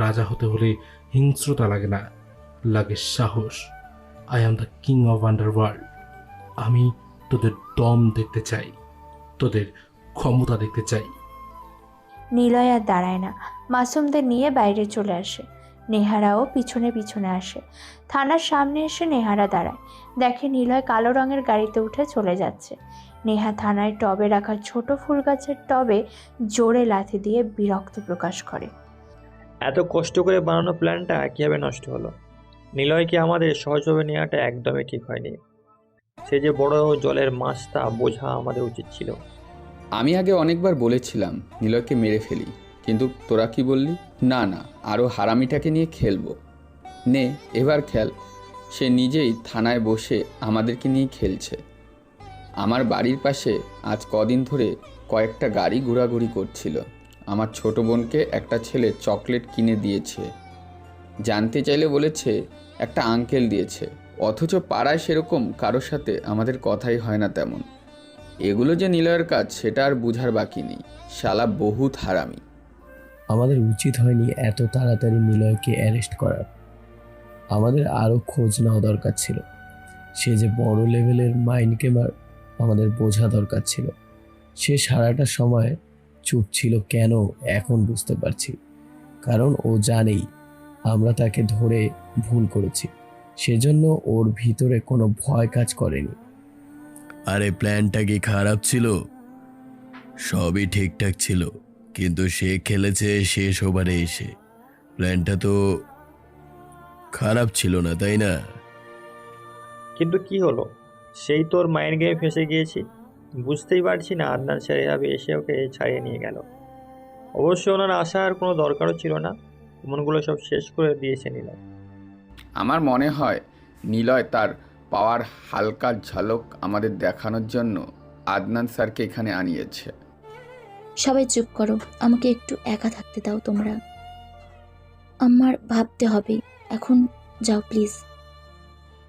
রাজা হতে হলে হিংস্রতা লাগে না, লাগে সাহস। I am the king of underworld. আমি তোদের দম দেখতে চাই, তোদের ক্ষমতা দেখতে চাই। নিলয় আর দাঁড়ায় না, মাসুমদের নিয়ে বাইরে চলে আসে। নেহারাও পিছনে পিছনে আসে। থানার সামনে এসে নেহারা দাঁড়ায়, দেখে নিলয় কালো রঙের গাড়িতে উঠে চলে যাচ্ছে। নেহা থানায় টবে রাখা ছোট ফুল গাছের টবে জোরে লাথি দিয়ে বিরক্ত প্রকাশ করে। এত কষ্ট করে বানানো প্ল্যানটা কীভাবে নষ্ট হলো? নিলয়কে আমাদের সহজভাবে নেওয়াটা একদমই ঠিক হয়নি। সে যে বড় জলের মাছ তা বোঝা আমাদের উচিত ছিল। আমি আগে অনেকবার বলেছিলাম নিলয়কে মেরে ফেলি, কিন্তু তোরা কি বললি? না না, আরও হারামিটাকে নিয়ে খেলবো। নে এবার খেল। সে নিজেই থানায় বসে আমাদেরকে নিয়ে খেলছে। আমার বাড়ির পাশে আজ কদিন ধরে কয়েকটা গাড়ি ঘোরাঘুরি করছিল। আমার ছোট বোনকে একটা ছেলে চকলেট কিনে দিয়েছে। জানতে চাইলে বলেছে একটা আঙ্কেল দিয়েছে, অথচ পাড়ায় সেরকম কারোর সাথে আমাদের কথাই হয় না তেমন। এগুলো যে নিলয়ের কাজ সেটা আর বোঝার বাকি নেই। শালা বহুত হারামি। আমাদের উচিত হয়নি এত তাড়াতাড়ি নিলয়কে অ্যারেস্ট করার। আমাদের আরও খোঁজ নেওয়া দরকার ছিল। সে যে বড় লেভেলের মাইন্ড গেমার আমাদের বোঝা দরকার ছিল। সে সারাটা সময় চুপ ছিল কেন এখন বুঝতে পারছি। কারণ ও জানেই আমরা তাকে ধরে ভুল করেছি, সেজন্য ওর ভিতরে কোনো ভয় কাজ করেনি। আরে প্ল্যানটা কি খারাপ ছিল? সবই ঠিকঠাক ছিল, কিন্তু সে খেলেছে শেষ ওভারে এসে। প্ল্যানটা তো খারাপ ছিল না, তাই না? কিন্তু কি হলো, সেই তোর মাইন্ড গেমে ফেঁসে গিয়েছি। বুঝতেই পারছি না আদনান স্যার এভাবে এসে ওকে ছাড়িয়ে নিয়ে গেল। অবশ্য ওনার আসার কোনো দরকারও ছিল না, মনগুলো সব শেষ করে দিয়েছে নিলয়। আমার মনে হয় নিলয় তার পাওয়ার হালকা ঝলক আমাদের দেখানোর জন্য আদনান স্যারকে এখানে আনিয়েছে। সবাই চুপ করো, আমাকে একটু একা থাকতে দাও তোমরা। আমার ভাবতে হবে এখন, যাও প্লিজ।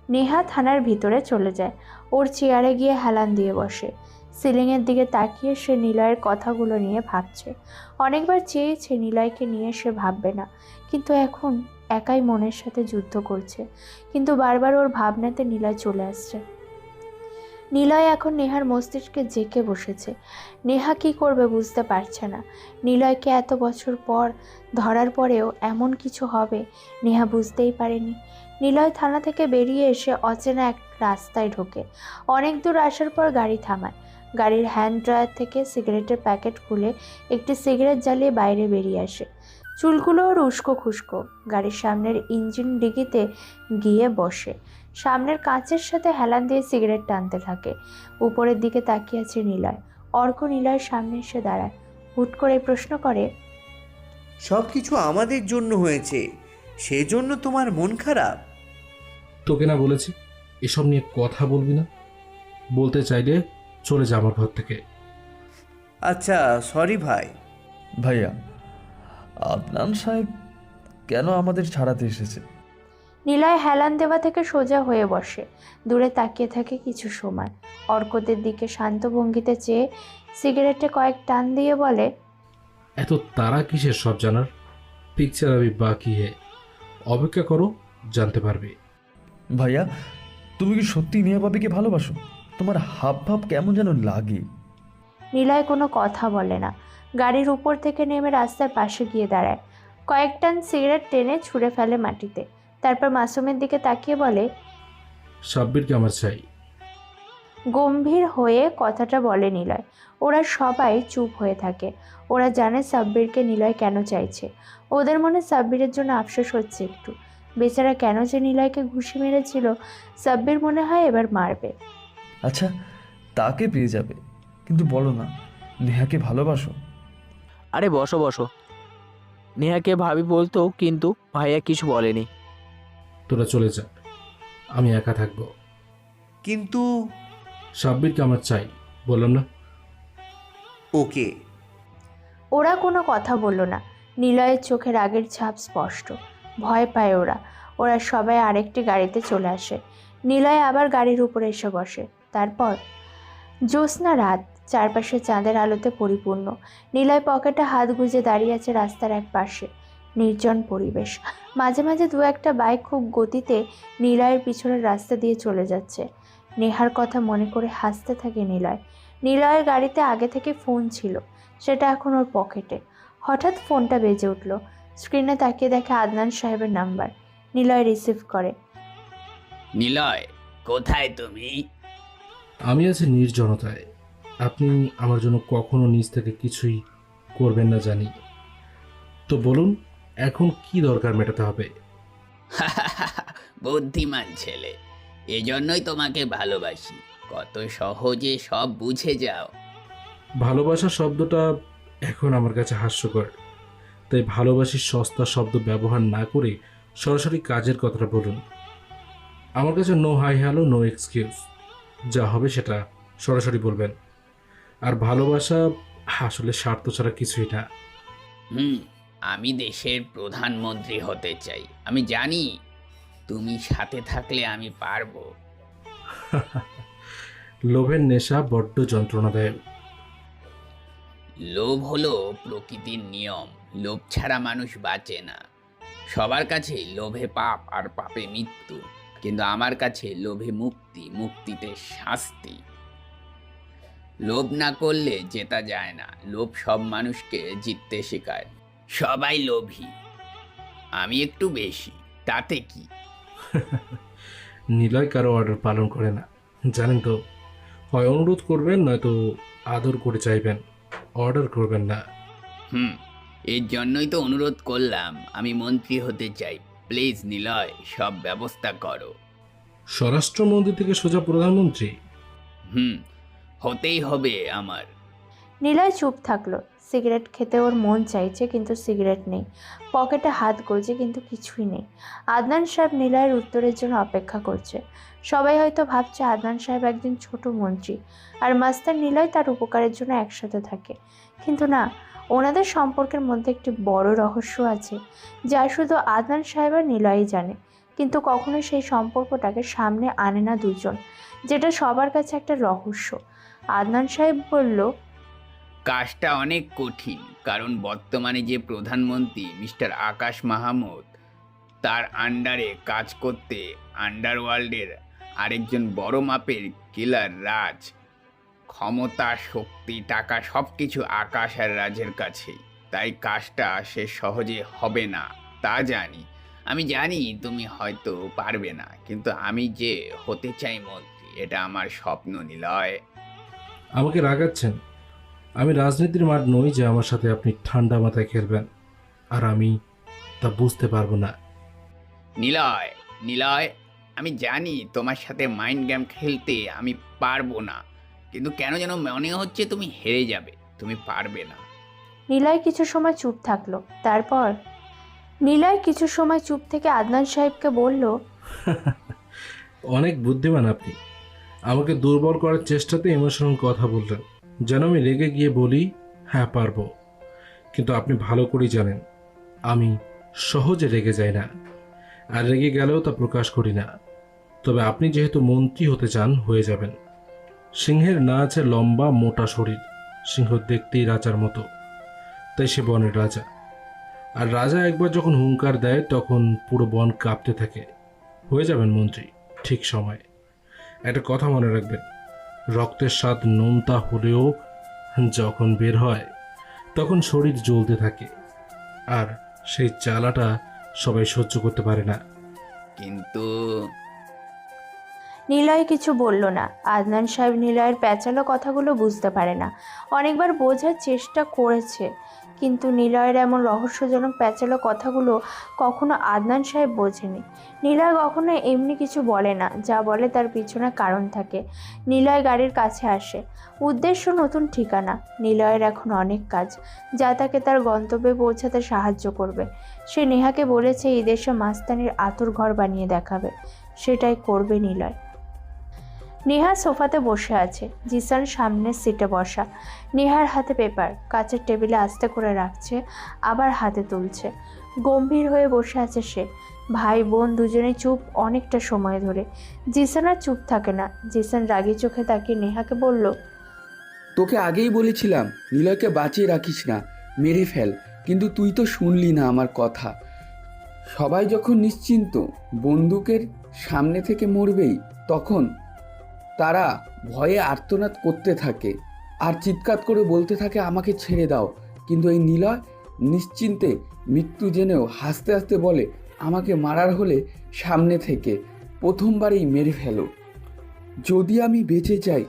নেহা থানার ভিতরে চলে যায়। ওর চেয়ারে গিয়ে হেলান দিয়ে বসে। সিলিংয়ের দিকে তাকিয়ে সে নিলয়ের কথাগুলো নিয়ে ভাবছে। অনেকবার চেয়েছে নিলয়কে নিয়ে সে ভাববে না, কিন্তু এখন একাই মনের সাথে যুদ্ধ করছে। কিন্তু বারবার ওর ভাবনাতে নিলয় চলে আসছে। নিলয় এখন নেহার মস্তিষ্কে জেঁকে বসেছে। নেহা কি করবে বুঝতে পারছে না। নিলয়কে এত বছর পর ধরার পরেও এমন কিছু হবে নেহা বুঝতেই পারেনি। নিলয় থানা থেকে বেরিয়ে এসে অচেনা এক রাস্তায় ঢোকে। অনেক দূর আসার পর গাড়ি থামায়। গাড়ির হ্যান্ড ড্রায়ার থেকে সিগারেটের প্যাকেট খুলে একটি সিগারেট জ্বালিয়ে বাইরে বেরিয়ে আসে। চুলগুলো ওর উস্কো খুস্কো। গাড়ির সামনের ইঞ্জিন ডিগিতে গিয়ে বসে। সামনের কাঁচের সাথে হেলান দিয়ে সিগারেট টানতে থাকে। উপরের দিকে তাকিয়ে আছে নিলয়। অর্ক নিলয়ের সামনে এসে দাঁড়ায়। হুট করে প্রশ্ন করে, সব কিছু আমাদের জন্য হয়েছে, সেজন্য তোমার মন খারাপ? তোকে না বলেছি এসব নিয়ে কথা বলবি না? বলতে চাইলে চলে যা আমার ঘর থেকে। আচ্ছা সরি ভাই। ভাইয়া, আদনান সাহেব কেন আমাদের ছাড়াতে এসেছে? নিলয় হেলান দেওয়া থেকে সোজা হয়ে বসে। দূরে তাকিয়ে থাকে কিছু সময়। অর্কদের দিকে শান্ত ভঙ্গিতে চেয়ে সিগারেটে কয়েক টান দিয়ে বলে, এত তারা কিসের সব জানার? পিকচার আমি বাকি হে, অপেক্ষা করো, জানতে পারবে। ভাইয়া, তুমি কি সত্যি নিয়া বাবিকে ভালোবাসো? তোমার হাব ভাব কেমন যেন লাগে। নিলয় কোনো কথা বলে না। গাড়ির উপর থেকে নেমে রাস্তার পাশে গিয়ে দাঁড়ায়। কয়েক টান সিগারেট টেনে ছুঁড়ে ফেলে মাটিতে। তারপর মাসুমের দিকে তাকিয়ে বলে, সাব্বিরকে আমার চাই। গম্ভীর হয়ে কথাটা বলে নিলয়। ওরা সবাই চুপ হয়ে থাকে। ওরা জানে সাব্বিরকে নিলয় কেন চাইছে। ওদের মনে সাব্বিরের জন্য আফসোস হচ্ছে একটু। বেচারা কেন যে নিলয়কে ঘুষি মেরেছিল, সাব্বির মনে হয় এবার মারবে। আচ্ছা, তাকে পেয়ে যাবে, কিন্তু বলো না নেহাকে ভালোবাসো? আরে বসো বসো। নেহাকে ভাবি বলতো, কিন্তু ভাইয়া কিছু বলেনি। তোরা চলে যা, আমি একা থাকবো। কিন্তু সাব্বিরকে আমার চাই, বললাম না? ওকে। ওরা কোনো কথা বলল না। নিলয়ের চোখে রাগের ছাপ স্পষ্ট। ভয় পায় ওরা। ওরা সবাই আরেকটি গাড়িতে চলে আসে। নিলয় আবার গাড়ির উপরে এসে বসে। তারপর জ্যোৎস্না রাত, চারপাশে চাঁদের আলোতে পরিপূর্ণ। নিলয় পকেটে হাত গুজে দাঁড়িয়ে আছে রাস্তার এক পাশে। নির্জন পরিবেশ। মাঝে মাঝে দু একটা বাইক খুব গতিতে নিলয়ের পিছনের রাস্তা দিয়ে চলে যাচ্ছে। নেহার কথা মনে করে হাসতে থাকে নিলয়। নিলয়ের গাড়িতে আগে থেকে ফোন ছিল, সেটা এখন ওর পকেটে। হঠাৎ ফোনটা বেজে উঠল। স্ক্রিনে তাকিয়ে দেখে আদনান সাহেবের নাম্বার। নিলয় রিসিভ করে। নিলয়, কোথায় তুমি? আমি আছি নির্জনতায়। আপনি আমার জন্য কখনো নিজ থেকে কিছুই করবেন না জানি, তো বলুন এখন কি দরকার মেটাতে হবে? বুদ্ধিমান ছেলে, এজন্যই তোমাকে ভালোবাসি। কত সহজে সব বুঝে যাও। ভালোবাসা শব্দটা এখন আমার কাছে হাস্যকর, তাই ভালোবাসির সস্তা শব্দ ব্যবহার না করে সরাসরি কাজের কথাটা বলুন। আমার কাছে no hi hello, no excuse. যা হবে সেটা সরাসরি বলবেন। আর ভালোবাসা আসলে স্বার্থ ছাড়া কিছুই না। আমি দেশের প্রধানমন্ত্রী হতে চাই। আমি জানি তুমি সাথে থাকলে আমি পারবো। লোভের নেশা বড্ড যন্ত্রণাদায়ক। লোভ হলো প্রকৃতির নিয়ম। লোভ ছাড়া মানুষ বাঁচে না। সবার কাছে লোভে পাপ আর পাপে মৃত্যু, কিন্তু আমার কাছে লোভে মুক্তি, মুক্তিতে শাস্তি। লোভ না করলে জেতা যায় না। লোভ সব মানুষকে জিততে শেখায়। সবাই লোভী, আমি একটু বেশি, তাতে কি? নিলয় কারো অর্ডার পালন করে না, জানেন তো। হয় অনুরোধ করবেন, নয়তো আদর করে চাইবেন, অর্ডার করবেন না। এর জন্যই তো অনুরোধ করলাম। আমি মন্ত্রী হতে চাই। প্লিজ নিলয়, সব ব্যবস্থা করো। স্বরাষ্ট্রমন্ত্রী থেকে সোজা প্রধানমন্ত্রী? হতেই হবে আমার। নিলয় চুপ থাকলো। সিগারেট খেতে ওর মন চাইছে, কিন্তু সিগারেট নেই। পকেটে হাত গুলছে, কিন্তু কিছুই নেই। আদনান সাহেব নিলয়ের উত্তরের জন্য অপেক্ষা করছে। সবাই হয়তো ভাবছে আদনান সাহেব একজন ছোট মন্ত্রী, আর মাস্টার নিলয় তার উপকারের জন্য একসাথে থাকে। কিন্তু না, ওনাদের সম্পর্কের মধ্যে একটি বড় রহস্য আছে, যা শুধু আদনান সাহেব আর নিলয়ই জানে। কিন্তু কখনো সেই সম্পর্কটাকে সামনে আনে না দুজন, যেটা সবার কাছে একটা রহস্য। আদনান সাহেব বলল, কাজটা অনেক কঠিন, কারণ বর্তমানে যে প্রধানমন্ত্রী মিস্টার আকাশ মাহমুদ, তার আন্ডারে কাজ করতে আন্ডারওয়ার্ল্ডের আরেকজন বড় মাপের কিলার রাজ। ক্ষমতা, শক্তি, টাকা সব কিছু আকাশ আর রাজের কাছেই। তাই কাজটা সে সহজে হবে না, তা জানি। আমি জানি তুমি হয়তো পারবে না, কিন্তু আমি যে হতে চাই মন্ত্রী, এটা আমার স্বপ্ন নিলয়। আমাকে রাগাচ্ছেন? আমি রাজনীতির মাঠ নই যে আমার সাথে আপনি ঠান্ডা মাথায় খেলবেন, আর আমি তা বুঝতে পারবো না। নিলয়, নিলয়, আমি জানি তোমার সাথে মাইন্ড গেম খেলতে আমি পারবো না, কিন্তু কেন যেন মনে হচ্ছে তুমি হেরে যাবে, তুমি পারবে না। নিলয় কিছু সময় চুপ থাকলো। তারপর নিলয় কিছু সময় চুপ থেকে আদনান সাহেবকে বলল, অনেক বুদ্ধিমান আপনি। আমাকে দুর্বল করার চেষ্টাতে ইমোশনাল কথা বললেন, যেন আমি রেগে গিয়ে বলি হ্যাঁ পারবো। কিন্তু আপনি ভালো করেই জানেন আমি সহজে রেগে যাই না, আর রেগে গেলেও তা প্রকাশ করি না। তবে আপনি যেহেতু মন্ত্রী হতে চান, হয়ে যাবেন। সিংহের না আছে লম্বা মোটা শরীর, সিংহ দেখতেই রাজার মতো, তাই সে বনের রাজা। আর রাজা একবার যখন হুঙ্কার দেয়, তখন পুরো বন কাঁপতে থাকে। হয়ে যাবেন মন্ত্রী ঠিক সময়ে। একটা কথা মনে রাখবেন, রক্তের স্বাদ নোনতা হলেও যখন বের হয় তখন শরীর জ্বলতে থাকে, আর সেই জ্বালাটা সবাই সহ্য করতে পারে না। কিন্তু নিলয় কিছু বলল না। আদনান সাহেব নিলয়ের প্যাঁচালো কথাগুলো বুঝতে পারে না। অনেকবার বোঝার চেষ্টা করেছে, কিন্তু নিলয়ের এমন রহস্যজনক প্যাঁচালো কথাগুলো কখনো আদনান সাহেব বোঝেনি। নিলয় কখনো এমনি কিছু বলে না, যা বলে তার পিছনে কারণ থাকে। নিলয় গাড়ির কাছে আসে। উদ্দেশ্য নতুন ঠিকানা। নিলয়ের এখন অনেক কাজ, যা তাকে তার গন্তব্যে পৌঁছাতে সাহায্য করবে। সে নেহাকে বলেছে এই দেশে মাস্তানির আতুর ঘর বানিয়ে দেখাবে। সেটাই করবে নিলয়। নেহা সোফাতে বসে আছে, জিসান সামনের সিটে বসা। নেহার হাতে পেপার, কাচের টেবিলে আস্তে করে রাখছে, আবার হাতে তুলছে। গম্ভীর হয়ে বসে আছে সে। ভাই বোন দুজনে চুপ অনেকটা সময় ধরে। জিসান আর চুপ থাকে না। জিসান রাগী চোখে তাকিয়ে নেহাকে বলল, তোকে আগেই বলেছিলাম নিলয়কে বাঁচিয়ে রাখিস না, মেরে ফেল, কিন্তু তুই তো শুনলি না আমার কথা। সবাই যখন নিশ্চিন্ত বন্দুকের সামনে থেকে মরবেই, তখন তারা ভয়ে আর্তনাদ করতে থাকে আর চিৎকার করে বলতে থাকে আমাকে ছেড়ে দাও। কিন্তু এই নিলয় নিশ্চিন্তে মৃত্যু জেনেও হাসতে হাসতে বলে আমাকে মারার হলে সামনে থেকে প্রথমবারেই মেরে ফেলো। যদি আমি বেঁচে যাই,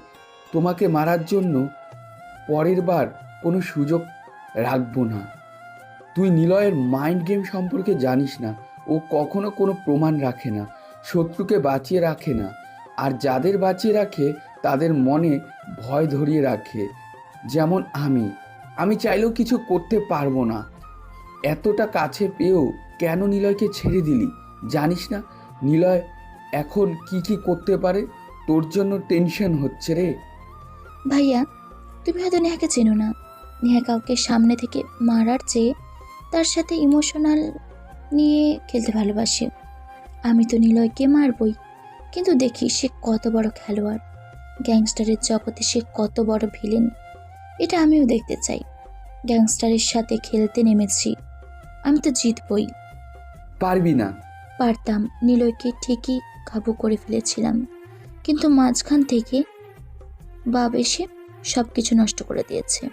তোমাকে মারার জন্য পরের বার কোনো সুযোগ রাখবো না। তুই নিলয়ের মাইন্ড গেম সম্পর্কে জানিস না। ও কখনো কোনো প্রমাণ রাখে না, শত্রুকে বাঁচিয়ে রাখে না, আর যাদের বাঁচিয়ে রাখে তাদের মনে ভয় ধরিয়ে রাখে। যেমন আমি চাইলেও কিছু করতে পারবো না। এতটা কাছে পেয়েও কেন নিলয়কে ছেড়ে দিলি? জানিস না নিলয় এখন কি করতে পারে? তোর জন্য টেনশন হচ্ছে রে। ভাইয়া, তুমি হয়তো নেহাকে চেনো না। নেহা কাউকে সামনে থেকে মারার চেয়ে তার সাথে ইমোশনাল নিয়ে খেলতে ভালোবাসে। আমি তো নিলয়কে মারবই, কিন্তু দেখি সে কত বড় খেলোয়াড়। গ্যাংস্টারের জগতে সে কত বড় ভিলেন এটা আমিও দেখতে চাই। গ্যাংস্টারের সাথে খেলতে নেমেছি, আমি তো জিতবই। পারবি না। পারতাম, নিলয়কে ঠিকই কাবু করে ফেলেছিলাম, কিন্তু মাঝখান থেকে বাব এসে সব কিছু নষ্ট করে দিয়েছে।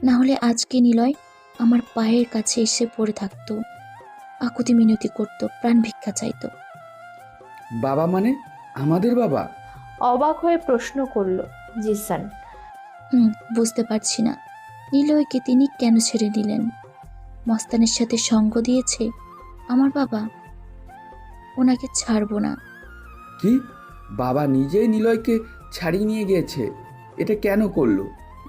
না হলে আজকে নিলয় আমার পায়ের কাছে এসে পড়ে থাকতো, আকুতি মিনতি করতো, প্রাণ ভিক্ষা চাইতো। বাবা মানে আমাদের বাবা? অবাক হয়ে প্রশ্ন করলো জিসান। বুঝতে পারছি না নিলয়কে তিনি কেন ছেড়ে নিলেন। মস্তানের সাথে সঙ্গ দিয়েছে আমার বাবা, ওনাকে ছাড়বো না। কি? বাবা নিজেই নিলয়কে ছাড়িয়ে নিয়ে গিয়েছে? এটা কেন করলো?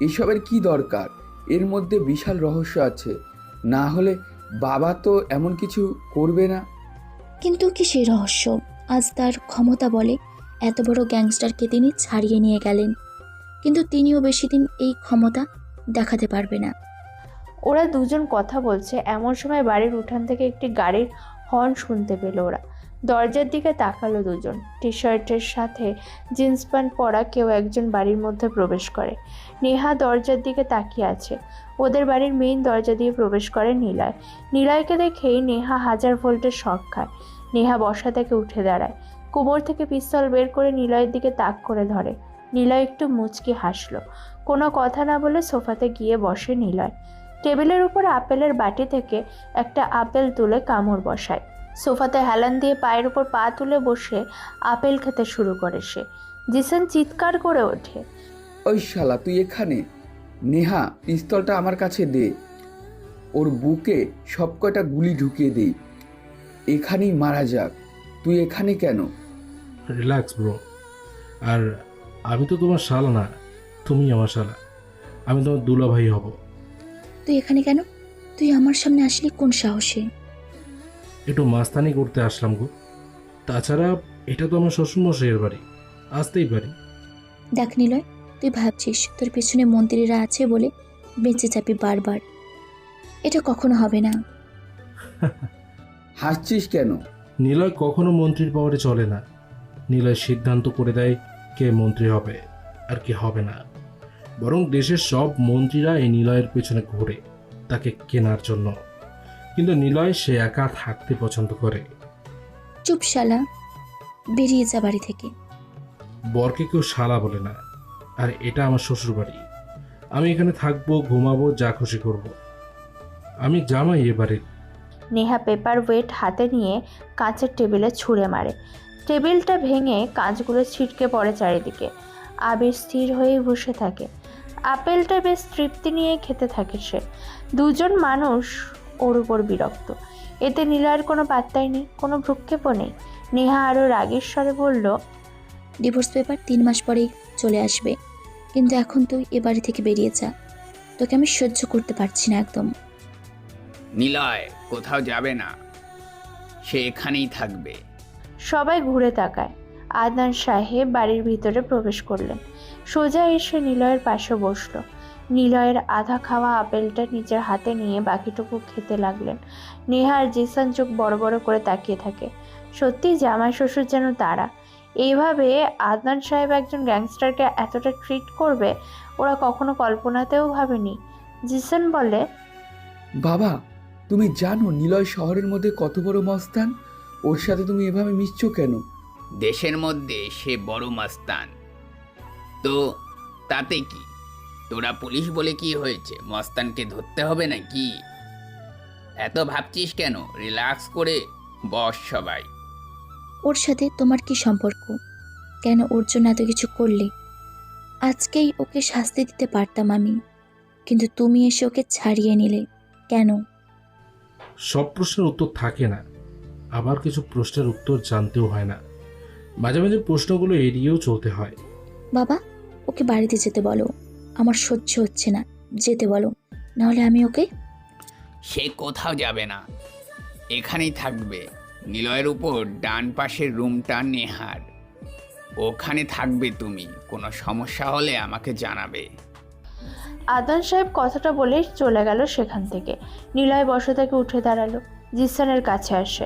এসবের কি দরকার? এর মধ্যে বিশাল রহস্য আছে। না হলে বাবা তো এমন কিছু করবে না। কিন্তু কি সেই রহস্য? আজ তার ক্ষমতা বলে এত বড় গ্যাংস্টারকে তিনি ছাড়িয়ে নিয়ে গেলেন, কিন্তু তিনিও বেশি দিন এই ক্ষমতা দেখাতে পারবে না। ওরা দুজন কথা বলছে এমন সময় বাড়ির উঠান থেকে একটি গাড়ির হর্ন শুনতে পেল ওরা। দরজার দিকে তাকালো দুজন। টি শার্টের সাথে জিন্স প্যান্ট পরা কেউ একজন বাড়ির মধ্যে প্রবেশ করে। নেহা দরজার দিকে তাকিয়ে আছে। ওদের বাড়ির মেইন দরজা দিয়ে প্রবেশ করে নিলয়। নিলয়কে দেখেই নেহা 1000 ভোল্টের শক খায়। নেহা বসা থেকে উঠে দাঁড়ায়, কোমর থেকে পিস্তল বের করে নিলয়ের দিকে তাক করে ধরে। নিলয় একটু মুচকি হাসলো। কোনো কথা না বলে সোফাতে গিয়ে বসে নিলয়। টেবিলের উপর আপেলের বাটি থেকে একটা আপেল তুলে কামড় বসায়। সোফাতে হেলান দিয়ে পায়ের উপর পা তুলে বসে আপেল খেতে শুরু করে সে। জিসান চিৎকার করে ওঠে, ওই শালা তুই এখানে? নেহা, পিস্তলটা আমার কাছে দে। ওর বুকে সব কয়টা গুলি ঢুকিয়ে দেই, এখানেই মারা যাক। তুই এখানে কেন? Relax bro. আর আমি তো তোমার শালা না, তুমি আমার শালা। আমি তোমার দুলাভাই হব। তুই এখানে কেন? তুই আমার সামনে আসলি কোন সাহসে? একটু মাস্তানি করতে আসলাম গো। তাছাড়া এটা তো আমার শ্বশুরমশাইয়ের বাড়ি, আসতেই পারি। দেখ নিলয়, তুই ভাবছিস তোর পেছনে মন্ত্রীরা আছে বলে বেঁচে যাবি বারবার। এটা কখনো হবে না। হাসছিস কেন? নিলয় কখনো মন্ত্রীর পাওয়ারে চলে না। নিলয় সিদ্ধান্ত করে দেয় কে মন্ত্রী হবে আর কে হবে না। বরং দেশের সব মন্ত্রীরা এই নিলয়ের পেছনে ঘুরে তাকে কেনার জন্য। কিন্তু নিলয় সে একা থাকতে পছন্দ করে। চুপ শালা, বেরিয়ে যা বাড়ি থেকে। বরকে কেউ শালা বলে না, আর এটা আমার শ্বশুর বাড়ি। আমি এখানে থাকবো, ঘুমাবো, যা খুশি করব। আমি জামাই এ বাড়ির। নেহা পেপার ওয়েট হাতে নিয়ে কাঁচের টেবিলে ছুঁড়ে মারে। টেবিলটা ভেঙে কাঁচগুলো ছিটকে পড়ে চারিদিকে। আবির স্থির হয়ে বসে থাকে। আপেলটা বেশ তৃপ্তি নিয়ে খেতে থাকে সে। দুজন মানুষ ওর উপর বিরক্ত। এতে নিলয়ের কোনো পাত্তাই নেই, কোনো ভ্রুক্ষেপও নেই। নেহা আরও রাগের স্বরে বলল, ডিভোর্স পেপার 3 মাস পরেই চলে আসবে, কিন্তু এখন তুই এ বাড়ি থেকে বেরিয়ে যা। তোকে আমি সহ্য করতে পারছি না একদম। নিলয় কোথাও যাবে না, সে এখানেই থাকবে। সবাই ঘুরে তাকায়। আদনান সাহেব বাড়ির ভিতরে প্রবেশ করলেন। সোজা এসে নিলয়ের পাশে বসলো। নিলয়ের আধা খাওয়া আপেলটা নিজের হাতে নিয়ে বাকিটুকু খেতে লাগলেন। নেহা আর জিসান চোখ বড় বড় করে তাকিয়ে থাকে। সত্যি জামাই শ্বশুর যেন তারা। এইভাবে আদনান সাহেব একজন গ্যাংস্টারকে এতটা ট্রিট করবে ওরা কখনো কল্পনাতেও ভাবেনি। জিসান বলে, বাবা, তুমি জানো নিলয় শহরের মধ্যে কত বড় মস্তান? ওর সাথে তুমি এভাবে মিশছো কেন? দেশের মধ্যে সে বড় মাস্তান, তো তাতে কি? তোরা পুলিশ বলে কি হয়েছে? মস্তানকে ধরতে হবে নাকি? এত ভাবছিস কেন? রিল্যাক্স করে বস সবাই। ওর সাথে তোমার কি সম্পর্ক? কেন ওর জন্য এত কিছু করলে? আজকেই ওকে শাস্তি দিতে পারতাম আমি, কিন্তু তুমি এসে ওকে ছাড়িয়ে নিলে কেন? সব প্রশ্নের উত্তর থাকে না, আবার কিছু প্রশ্নের উত্তর জানতেও হয় না। মাঝে মাঝে প্রশ্নগুলো এড়িয়েও চলতে হয়। বাবা, ওকে বাড়িতে যেতে বলো। আমার সহ্য হচ্ছে না, যেতে বলো, নাহলে আমি ওকে। সে কোথাও যাবে না, এখানেই থাকবে। নিলয়ের উপর ডান পাশের রুমটা নেহার, ওখানে থাকবে তুমি। কোনো সমস্যা হলে আমাকে জানাবে। আদনান সাহেব কথাটা বলে চলে গেল সেখান থেকে। নিলয় বসা থেকে উঠে দাঁড়ালো। জিসানের কাছে আসে।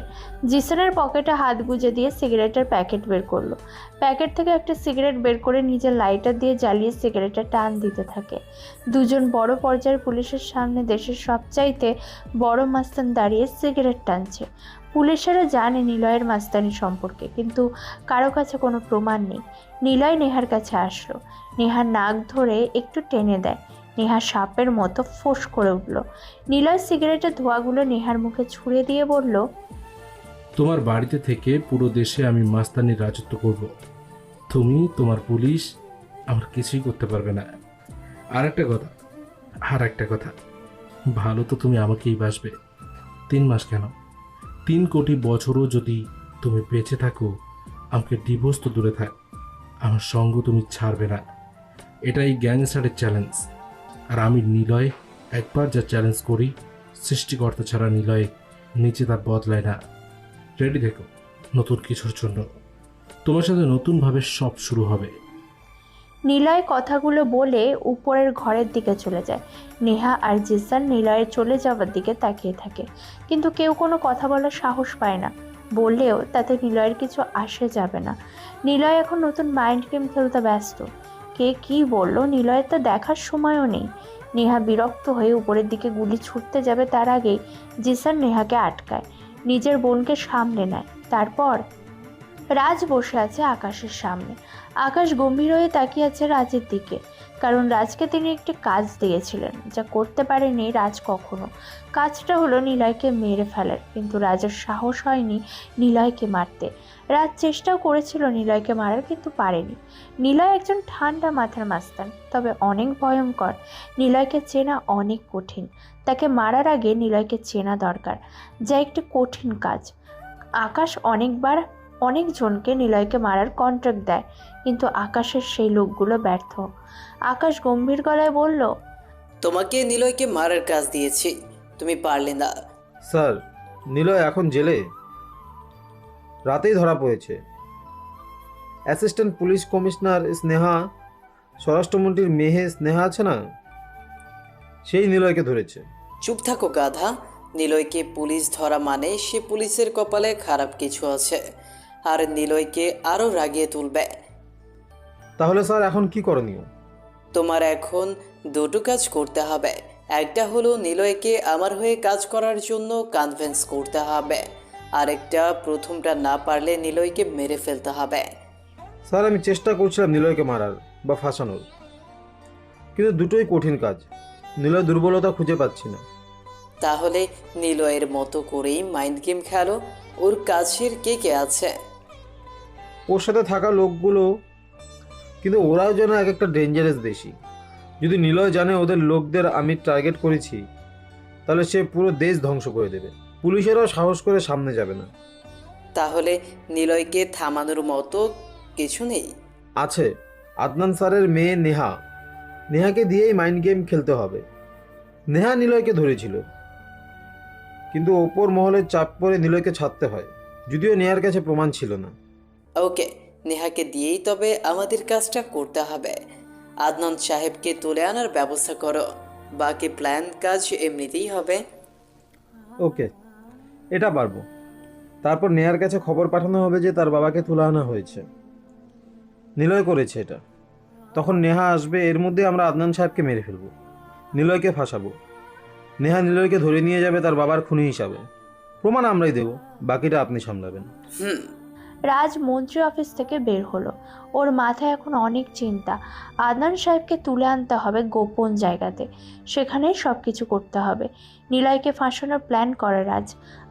জিসানের পকেটে হাত গুজে দিয়ে সিগারেটের প্যাকেট বের করলো। প্যাকেট থেকে একটা সিগারেট বের করে নিজের লাইটার দিয়ে জ্বালিয়ে সিগারেটে টান দিতে থাকে। দুজন বড় পর্যায়ের পুলিশের সামনে দেশের সবচাইতে বড় মাস্তান দাঁড়িয়ে সিগারেট টানছে। পুলিশেরা জানে নিলয়ের মাস্তানি সম্পর্কে, কিন্তু কারো কাছে কোনো প্রমাণ নেই। নিলয় নেহার কাছে আসলো। নেহার নাক ধরে একটু টেনে দেয়। নেহা সাপের মতো ফোঁস করে উঠল। নিলয় সিগারেটের ধোঁয়াগুলো নেহার মুখে ছুঁড়ে দিয়ে বলল, তোমার বাড়িতে থেকে পুরো দেশে আমি মাস্তানির রাজত্ব করব। তুমি, তোমার পুলিশ আমার কিছুই করতে পারবে না। আর একটা কথা, ভালো তো তুমি আমাকেই বাসবে। 3 মাস কেন, 3 কোটি বছরও যদি তুমি বেঁচে থাকো, আমাকে ডিভোর্স তো দূরে থাক, আমার সঙ্গ তুমি ছাড়বে না। এটাই গ্যাংস্টারের চ্যালেঞ্জ। আর আমি নিলয় একবার যা চ্যালেঞ্জ করি, সৃষ্টিকর্তা ছাড়া নিলয় নিচে তা বদলায় না। রেডি থেকো নতুন কিছুর জন্য। তোমার সাথে নতুনভাবে সব শুরু হবে। নিলয় কথাগুলো বলে উপরের ঘরের দিকে চলে যায়। নেহা আর জিসান নিলয়ের চলে যাওয়ার দিকে তাকিয়ে থাকে, কিন্তু কেউ কোনো কথা বলার সাহস পায় না। বললেও তাতে নিলয়ের কিছু আসে যাবে না। নিলয় এখন নতুন মাইন্ড গেম খেলতে ব্যস্ত। কে কি বলল নিলয়ের তো দেখার সময়ও নেই। নেহা বিরক্ত হয়ে উপরের দিকে গুলি ছুটতে যাবে, তার আগেই জিসান নেহাকে আটকায়, নিজের বোনকে সামলে নেয়। তারপর রাজ বসে আছে আকাশের সামনে। আকাশ গম্ভীর হয়ে তাকিয়ে আছে রাজের দিকে, কারণ রাজকে তিনি একটি কাজ দিয়েছিলেন, যা করতে পারেনি রাজ কখনো। কাজটা হলো নিলয়কে মেরে ফেলার, কিন্তু রাজের সাহস হয়নি নিলয়কে মারতে। রাজ চেষ্টাও করেছিল নিলয়কে মারার, কিন্তু পারেনি। নিলয় একজন ঠান্ডা মাথার মাস্তান, তবে অনেক ভয়ঙ্কর। নিলয়কে চেনা অনেক কঠিন। তাকে মারার আগে নিলয়কে চেনা দরকার, যা একটি কঠিন কাজ। আকাশ অনেকজনকে নিলয়কে মারার কন্ট্রাক্ট দেয়, কিন্তু আকাশের সেই লোকগুলো ব্যর্থ। আকাশ গম্ভীর গলায় বলল, তোমাকে নিলয়কে মারার কাজ দিয়েছি, তুমি পারলে না। স্যার, নিলয় এখন জেলে, রাতেই ধরা পড়েছে। অ্যাসিস্ট্যান্ট পুলিশ কমিশনার স্নেহা, স্বরাষ্ট্রমন্ত্রীর মেয়ে স্নেহা আছে না, সেই নিলয়কে ধরেছে। চুপ থাকো গাধা। নিলয়কে পুলিশ ধরা মানে সে পুলিশের কপালে খারাপ কিছু আছে, আর নিলয়কে আরও রাগিয়ে তুলবে। তাহলে স্যার এখন কি করণীয়? তোমার এখন দুটো কাজ করতে হবে। একটা হলো নিলয়কে আমার হয়ে কাজ করার জন্য কনভিন্স করতে হবে, আরেকটা প্রথমটা না পারলে নিলয়কে মেরে ফেলতে হবে। স্যার, আমি চেষ্টা করছিলাম নিলয়কে মারার বা ফাঁসানোর, কিন্তু দুটোই কঠিন কাজ। নিলয় দুর্বলতা খুঁজে পাচ্ছি না। তাহলে নিলয়ের মতো করেই মাইন্ড গেম খেলো। ওর কাছের কে কে আছে? ওর সাথে থাকা লোকগুলো, কিন্তু ওরাও যেন এক একটা ডেঞ্জারাস বেশি। যদি নিলয় জানে ওদের লোকদের আমি টার্গেট করেছি, তাহলে সে পুরো দেশ ধ্বংস করে দেবে। পুলিশেরাও সাহস করে সামনে যাবে না। তাহলে নিলয়কে থামানোর মতো কিছু নেই? আছে, আদনান স্যারের মেয়ে নেহা। নেহাকে দিয়েই মাইন্ড গেম খেলতে হবে। নেহা নিলয়কে ধরেছিল, কিন্তু ওপর মহলের চাপ পড়ে নিলয়কে ছাড়তে হয়, যদিও নেহার কাছে প্রমাণ ছিল না। ওকে, নেহাকে দিয়েই তবে আমাদের কাজটা করতে হবে। আদনান সাহেবকে তুলে আনার ব্যবস্থা করো, বাকি প্ল্যান কাজ এমনিতেই হবে। ওকে, এটা পারবো। তারপর নেহার কাছে খবর পাঠানো হবে যে তার বাবাকে তুলে আনা হয়েছে, নিলয় করেছে এটা। তখন নেহা আসবে, এর মধ্যে আমরা আদনান সাহেবকে মেরে ফেলবো, নিলয়কে ফাঁসাবো। নেহা নিলয়কে ধরে নিয়ে যাবে তার বাবার খুনি হিসাবে। প্রমাণ আমরাই দেব, বাকিটা আপনি সামলাবেন। রাজ মন্ত্রী অফিস থেকে বের হলো। ওর মাথায় এখন অনেক চিন্তা। আদনান সাহেবকে তুলে আনতে হবে গোপন জায়গাতে, সেখানেই সব কিছু করতে হবে। নিলয়কে ফাঁসানোর প্ল্যান করে রাজ।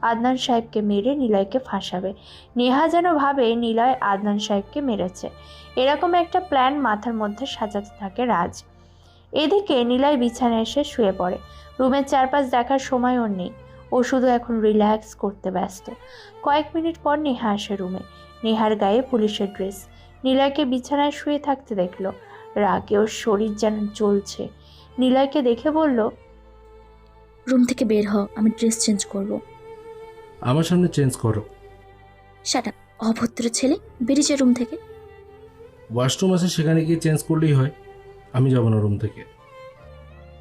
আদনান সাহেবকে মেরে নিলয়কে ফাঁসাবে। নেহা যেন ভাবে নিলয় আদনান সাহেবকে মেরেছে। এরকম একটা প্ল্যান মাথার মধ্যে সাজাতে থাকে রাজ। এদিকে নিলয় বিছানায় এসে শুয়ে পড়ে। রুমের চারপাশ দেখার সময় ওর নেই। ও শুধু এখন রিল্যাক্স করতে ব্যস্ত। কয়েক মিনিট পর নেহা আসে রুমে। নেহার গায়ে পুলিশের ড্রেস। নিলয়কে বিছানায় শুয়ে থাকতে দেখলো। রাগে ওর শরীর যেন জ্বলছে। নিলয়কে দেখে বলল, রুম থেকে বের হ, আমি ড্রেস চেঞ্জ করব। আমার সামনে চেঞ্জ করো। শাট আপ, অভদ্র ছেলে, বেরিয়ে যা রুম থেকে। ওয়াশরুম আছে, সেখানে গিয়ে চেঞ্জ করলেই হয়। আমি যাব না রুম থেকে।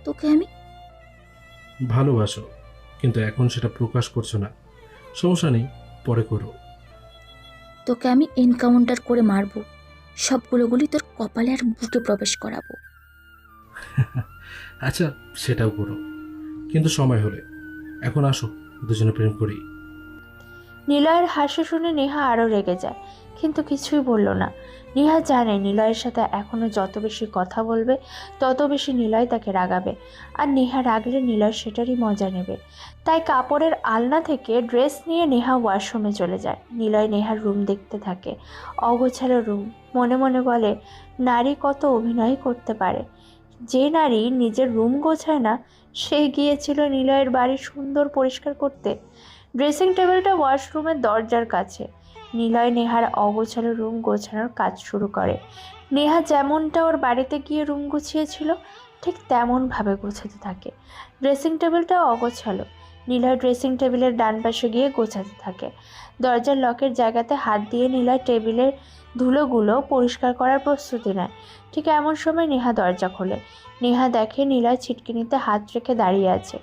তোকে আমি ভালোবাসো, কিন্তু এখন সেটা প্রকাশ করছো না। সমস্যা নেই, পরে করো। তোকে আমি এনকাউন্টার করে মারবো, সবগুলো গুলি তোর কপালে আর বুকে প্রবেশ করাবো। আচ্ছা, সেটাও করো, কিন্তু সময় হলে। এখন আসো, দুজনে প্রেম করি। নিলয়ের হাসি শুনে নেহা আরও রেগে যায়, কিন্তু কিছুই বলল না। নেহা জানে নিলয়ের সাথে এখনও যত বেশি কথা বলবে তত বেশি নিলয় তাকে রাগাবে, আর নেহা রাগলে নিলয় সেটারই মজা নেবে। তাই কাপড়ের আলনা থেকে ড্রেস নিয়ে নেহা ওয়াশরুমে চলে যায়। নিলয় নেহার রুম দেখতে থাকে, অগোছালো রুম। মনে মনে বলে, নারী কত অভিনয় করতে পারে। যে নারী নিজের রুম গোছায় না, সে গিয়েছিল নিলয়ের বাড়ি সুন্দর পরিষ্কার করতে। ড্রেসিং টেবিলটা ওয়াশরুমের দরজার কাছে। নিলয় নেহার অগোছালো রুম গোছানোর কাজ শুরু করে। নেহা যেমনটা ওর বাড়িতে গিয়ে রুম গুছিয়েছিল ঠিক তেমনভাবে গোছাতে থাকে। ড্রেসিং টেবিলটা অগোছালো। নিলয় ড্রেসিং টেবিলের ডান পাশে গিয়ে গোছাতে থাকে। দরজার লকের জায়গাতে হাত দিয়ে নিলয় টেবিলের ধুলোগুলো পরিষ্কার করার প্রস্তুতি নেয়। ঠিক এমন সময় নেহা দরজা খোলে। নেহা দেখে নিলয় ছিটকিনিতে হাত রেখে দাঁড়িয়ে আছে।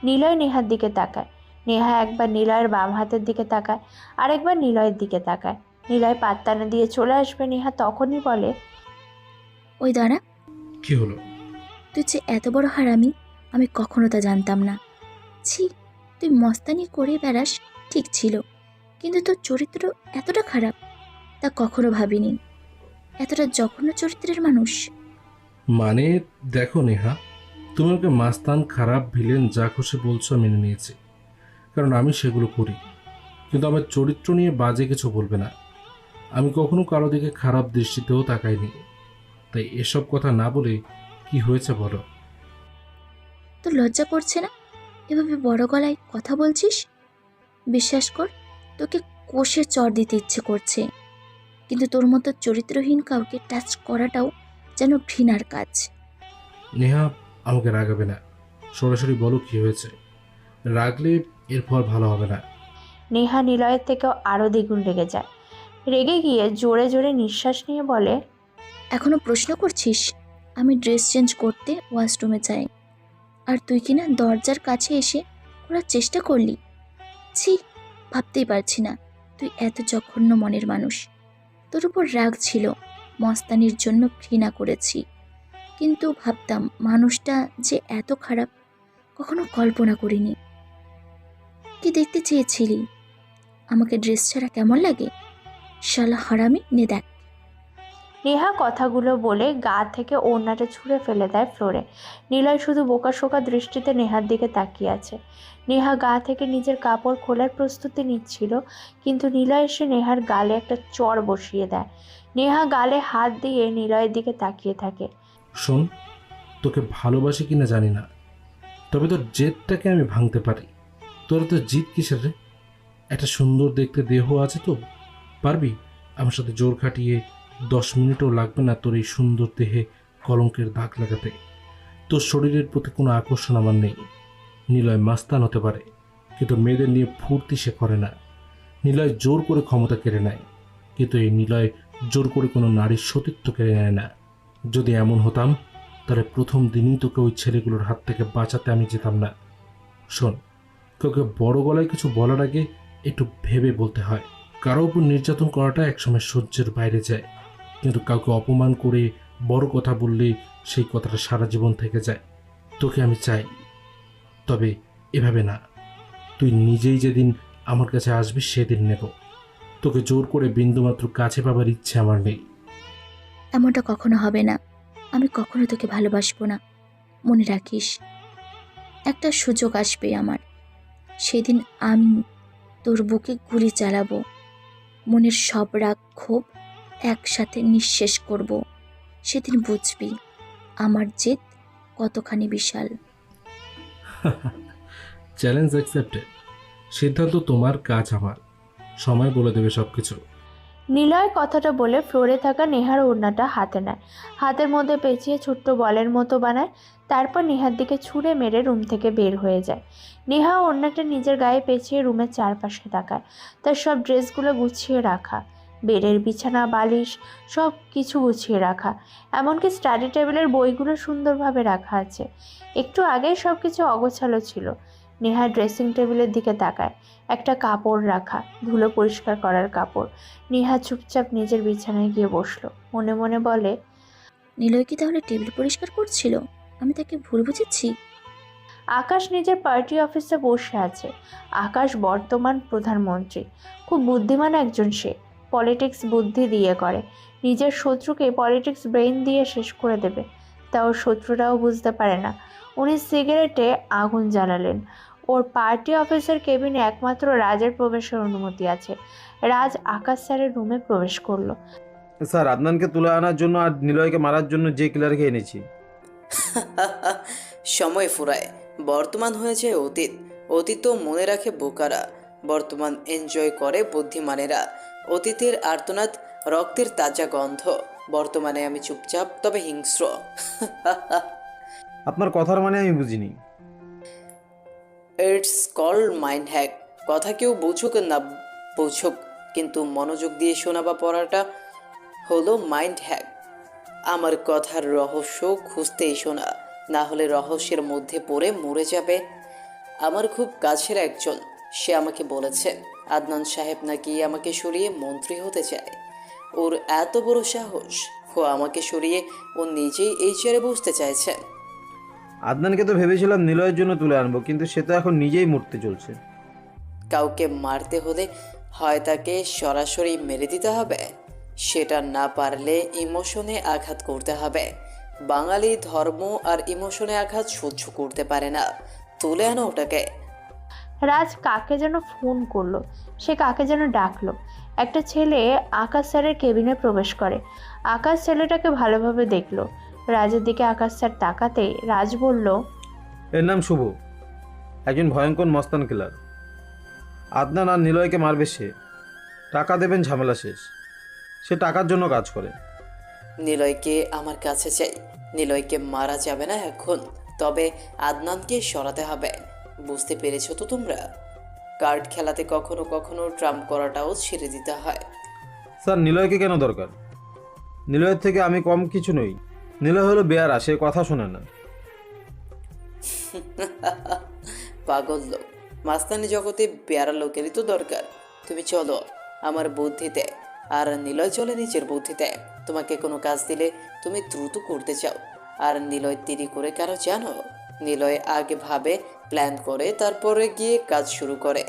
নিলয় নেহার দিকে তাকায়। নেহা একবার নিলয়ের বাম হাতের দিকে তাকায়, আরেকবার নিলয়ের দিকে তাকায়। নিলয় পাত্তা না দিয়ে চলে আসবে, নেহা তখনই বলে, ওই দাঁড়া, কি হলো? তুই যে এত বড় হারামি আমি কখনো তা জানতাম না। ছি, তুই মস্তানি করে বেড়াস ঠিক ছিল, কিন্তু তোর চরিত্র এতটা খারাপ তা কখনো ভাবিনি। এতটা জঘন্য চরিত্রের মানুষ। মানে দেখো নেহা, তুমি ওকে মাস্তান, খারাপ, ভিলেন যা খুশি বলছো মেনে নিয়েছি, কারণ আমি সেগুলো করি। কিন্তু আমার চরিত্র নিয়ে বাজে কিছু বলবে না। আমি কখনো কারো দিকে খারাপ দৃষ্টিতেও তাকাইনি। তাই এসব কথা না বলে কি হয়েছে বলো। তোর লজ্জা করছে না এভাবে বড় গলায় কথা বলছিস? বিশ্বাস কর, তোকে কষে চড় দিতে ইচ্ছে করছে, কিন্তু তোর মতো চরিত্রহীন কাউকে টাচ করাটাও যেন ঘৃণার কাজ। নেহা, আমাকে রাগাবে না, সরাসরি বলো কি হয়েছে। রাগলে এর ফল ভালো হবে না। নেহা নিলয়ের থেকেও আরও দ্বিগুণ রেগে যায়। রেগে গিয়ে জোরে জোরে নিঃশ্বাস নিয়ে বলে, এখনো প্রশ্ন করছিস? আমি ড্রেস চেঞ্জ করতে ওয়াশরুমে যাই, আর তুই কিনা দরজার কাছে এসে করার চেষ্টা করলি। ছি, ভাবতেই পারছি না তুই এত জঘন্য মনের মানুষ। তোর উপর রাগ ছিল, মস্তানির জন্য ঘৃণা করেছি, কিন্তু ভাবতাম মানুষটা যে এত খারাপ কখনো কল্পনা করিনি। কি দেখতে চেয়েছিলি? আমাকে ড্রেস ছাড়া কেমন লাগে? শালা হারামি, নে দেখ। নেহা কথাগুলো বলে গা থেকে ওড়নাটা ছুঁড়ে ফেলে দেয় ফ্লোরে। নিলয় শুধু বোকাশোকা দৃষ্টিতে নেহার দিকে তাকিয়ে আছে। নেহা গা থেকে নিজের কাপড় খোলার প্রস্তুতি নিচ্ছিল, কিন্তু নিলয় এসে নেহার গালে একটা চড় বসিয়ে দেয়। নেহা গালে হাত দিয়ে নিলয়ের দিকে তাকিয়ে থাকে। শোন, তোকে ভালোবাসি কিনা জানি না, তবে তোর জেদটাকে আমি ভাঙতে পারি। তোর তো জিদ কিসের রে? একটা সুন্দর দেখতে দেহ আছে তো, পারবি আমার সাথে জোর খাটিয়ে 10 মিনিটও লাগবে না তোর এই সুন্দর দেহে কলঙ্কের দাগ লাগাতে। তোর শরীরের প্রতি কোনো আকর্ষণ আমার নেই। নিলয় মাস্তান হতে পারে, কিন্তু মেয়েদের নিয়ে ফুর্তি সে করে না। নিলয় জোর করে ক্ষমতা কেড়ে নেয়, কিন্তু এই নিলয় জোর করে কোনো নারীর সতীত্ব কেড়ে নেয় না। যদি এমন হতাম তাহলে প্রথম দিনই তোকে ওই ছেলেগুলোর হাত থেকে বাঁচাতে আমি যেতাম না। শোন, কাউকে বড় গলায় কিছু বলার আগে একটু ভেবে বলতে হয়। কারো উপর নির্যাতন করাটা একসময় সহ্যের বাইরে যায়, কিন্তু কাউকে অপমান করে বড় কথা বললে সেই কথাটা সারা জীবন থেকে যায়। তোকে আমি চাই, তবে এভাবে না। তুই নিজেই যেদিন আমার কাছে আসবি সেদিন নেব। তোকে জোর করে বিন্দুমাত্র কাছে পাবার ইচ্ছে আমার নেই। এমনটা কখনো হবে না। আমি কখনো তোকে ভালোবাসবো না, মনে রাখিস। একটা সুযোগ আসবে আমার, সেদিন আমি তোর বুকে গুলি চালাবো। মনের সব রাগ ক্ষোভ একসাথে নিঃশেষ করব। সেদিন বুঝবি আমার জেদ কতখানি বিশাল। Challenge accepted. সিদ্ধান্ত তোমার, কাজ আমার। সময় বলে দেবে সব কিছু। নিলয় কথাটা বলে ফ্লোরে থাকা নেহার ওড়নাটা হাতে নেয়, হাতের মধ্যে পেঁচিয়ে ছোট্ট বলের মতো বানায়, তারপর নেহার দিকে ছুঁড়ে মেরে রুম থেকে বের হয়ে যায়। নেহা ওড়নাটা নিজের গায়ে পেঁচিয়ে রুমের চারপাশে তাকায়। তার সব ড্রেসগুলো গুছিয়ে রাখা, বেডের বিছানা, বালিশ সব কিছু গুছিয়ে রাখা, এমনকি স্টাডি টেবিলের বইগুলো সুন্দরভাবে রাখা আছে। একটু আগেই সব কিছু অগোছালো ছিল। নেহা ড্রেসিং টেবিলের দিকে তাকায়। একটা কাপড় রাখা, ধুলো পরিষ্কার করার কাপড়। নেহা চুপচাপ নিজের বিছানায় গিয়ে বসলো। মনে মনে বলে, নিলয় কি তাহলে টেবিল পরিষ্কার করছিল? আমি তাকে ভুল বুঝেছি। আকাশ নিজের পার্টি অফিসে বসে আছে। আকাশ বর্তমান প্রধানমন্ত্রী, খুব বুদ্ধিমান একজন সে। পলিটিক্স বুদ্ধি দিয়ে করে, নিজের শত্রুকে পলিটিক্স ব্রেইন দিয়ে শেষ করে দেবে। তাও শত্রুরাও বুঝতে পারে না। উনি সিগারেটে আগুন জ্বালালেন। ওর পার্টি অফিসের কেবিনে একমাত্র রাজের প্রবেশের অনুমতি আছে। রাজ আকাশ স্যারের রুমে প্রবেশ করলো। স্যার, আদনানকে তুলে আনার জন্য আর নিলয়কে মারার জন্য যে কিলারকে এনেছি। সময় ফুরায়, বর্তমান হয়ে যায় অতীত। অতীতও মনে রাখে বোকারা, বর্তমান এনজয় করে বুদ্ধিমানেরা। অতীতের আর্তনাদ, রক্তের তাজা গন্ধ। বর্তমানে আমি চুপচাপ তবে হিংস্র। আপনার কথার মানে আমি বুঝিনি। It's called mind hack. কথা কেউ বুঝুক না বুঝুক, কিন্তু মনোযোগ দিয়ে শোনা বা পড়াটা হলো মাইন্ড হ্যাক। আমার কথার রহস্য খুঁজতেই শোনা, না হলে রহস্যের মধ্যে পড়ে মরে যাবে। আমার খুব কাছের একজন, সে আমাকে বলেছে আদনান সাহেব নাকি আমাকে সরিয়ে মন্ত্রী হতে চায়। ওর এত বড় সাহস, ও আমাকে সরিয়ে ও নিজেই এই চেয়ারে বসতে চাইছে। আদনানকে তো ভেবেছিলাম নিলয়ের জন্য তুলে আনবো, কিন্তু সে তো এখন নিজেই মরতে চলছে। কাউকে মারতে হলে হয় তাকে সরাসরি মেরে দিতে হবে, সেটা না পারলে ইমোশনে আঘাত করতে হবে। বাঙালি ধর্ম আর ইমোশনে আঘাত সহ্য করতে পারে না। তুলে আনো ওটাকে। রাজ কাকে যেন ফোন করলো, সে কাকে যেন ডাকলো। একটা ছেলে আকাশ স্যারের কেবিনে প্রবেশ করে। আকাশ ছেলেটাকে ভালোভাবে দেখলো। রাজের দিকে আকাশ স্যার তাকাতে রাজ বলল, এর নাম শুভ, একজন ভয়ঙ্কর মস্তান কিলার। আদনান আর নিলয়কে মারবে সে, টাকা দেবেন, ঝামেলা শেষ। সে টাকার জন্য কাজ করে। নিলয়কে আমার কাছে চাই। নিলয়কে মারা যাবে না এখন, তবে আদনানকে সরাতে হবে। বুঝতে পেরেছো তো তোমরা? কার্ড খেলাতে কখনো কখনো ট্রাম্প করাটাও ছেড়ে দিতে হয়। স্যার, নিলয়কে কেন দরকার? নিলয়ের থেকে আমি কম কিছু নই। নিলয় হলো বেয়ারা, সে কথা শোনে না। পাগল লোক, মাস্তানি জগতে বেয়ারা লোকেরই তো দরকার। তুমি চলো আমার বুদ্ধিতে, আর নিলয় চলে নিজের বুদ্ধিতে। তোমাকে কোনো কাজ দিলে তুমি দ্রুত করতে চাও, আর নিলয় দেরি করে কারো জানো? নিলয় আগে ভাবে, প্ল্যান করে, তারপরে গিয়ে কাজ শুরু করে।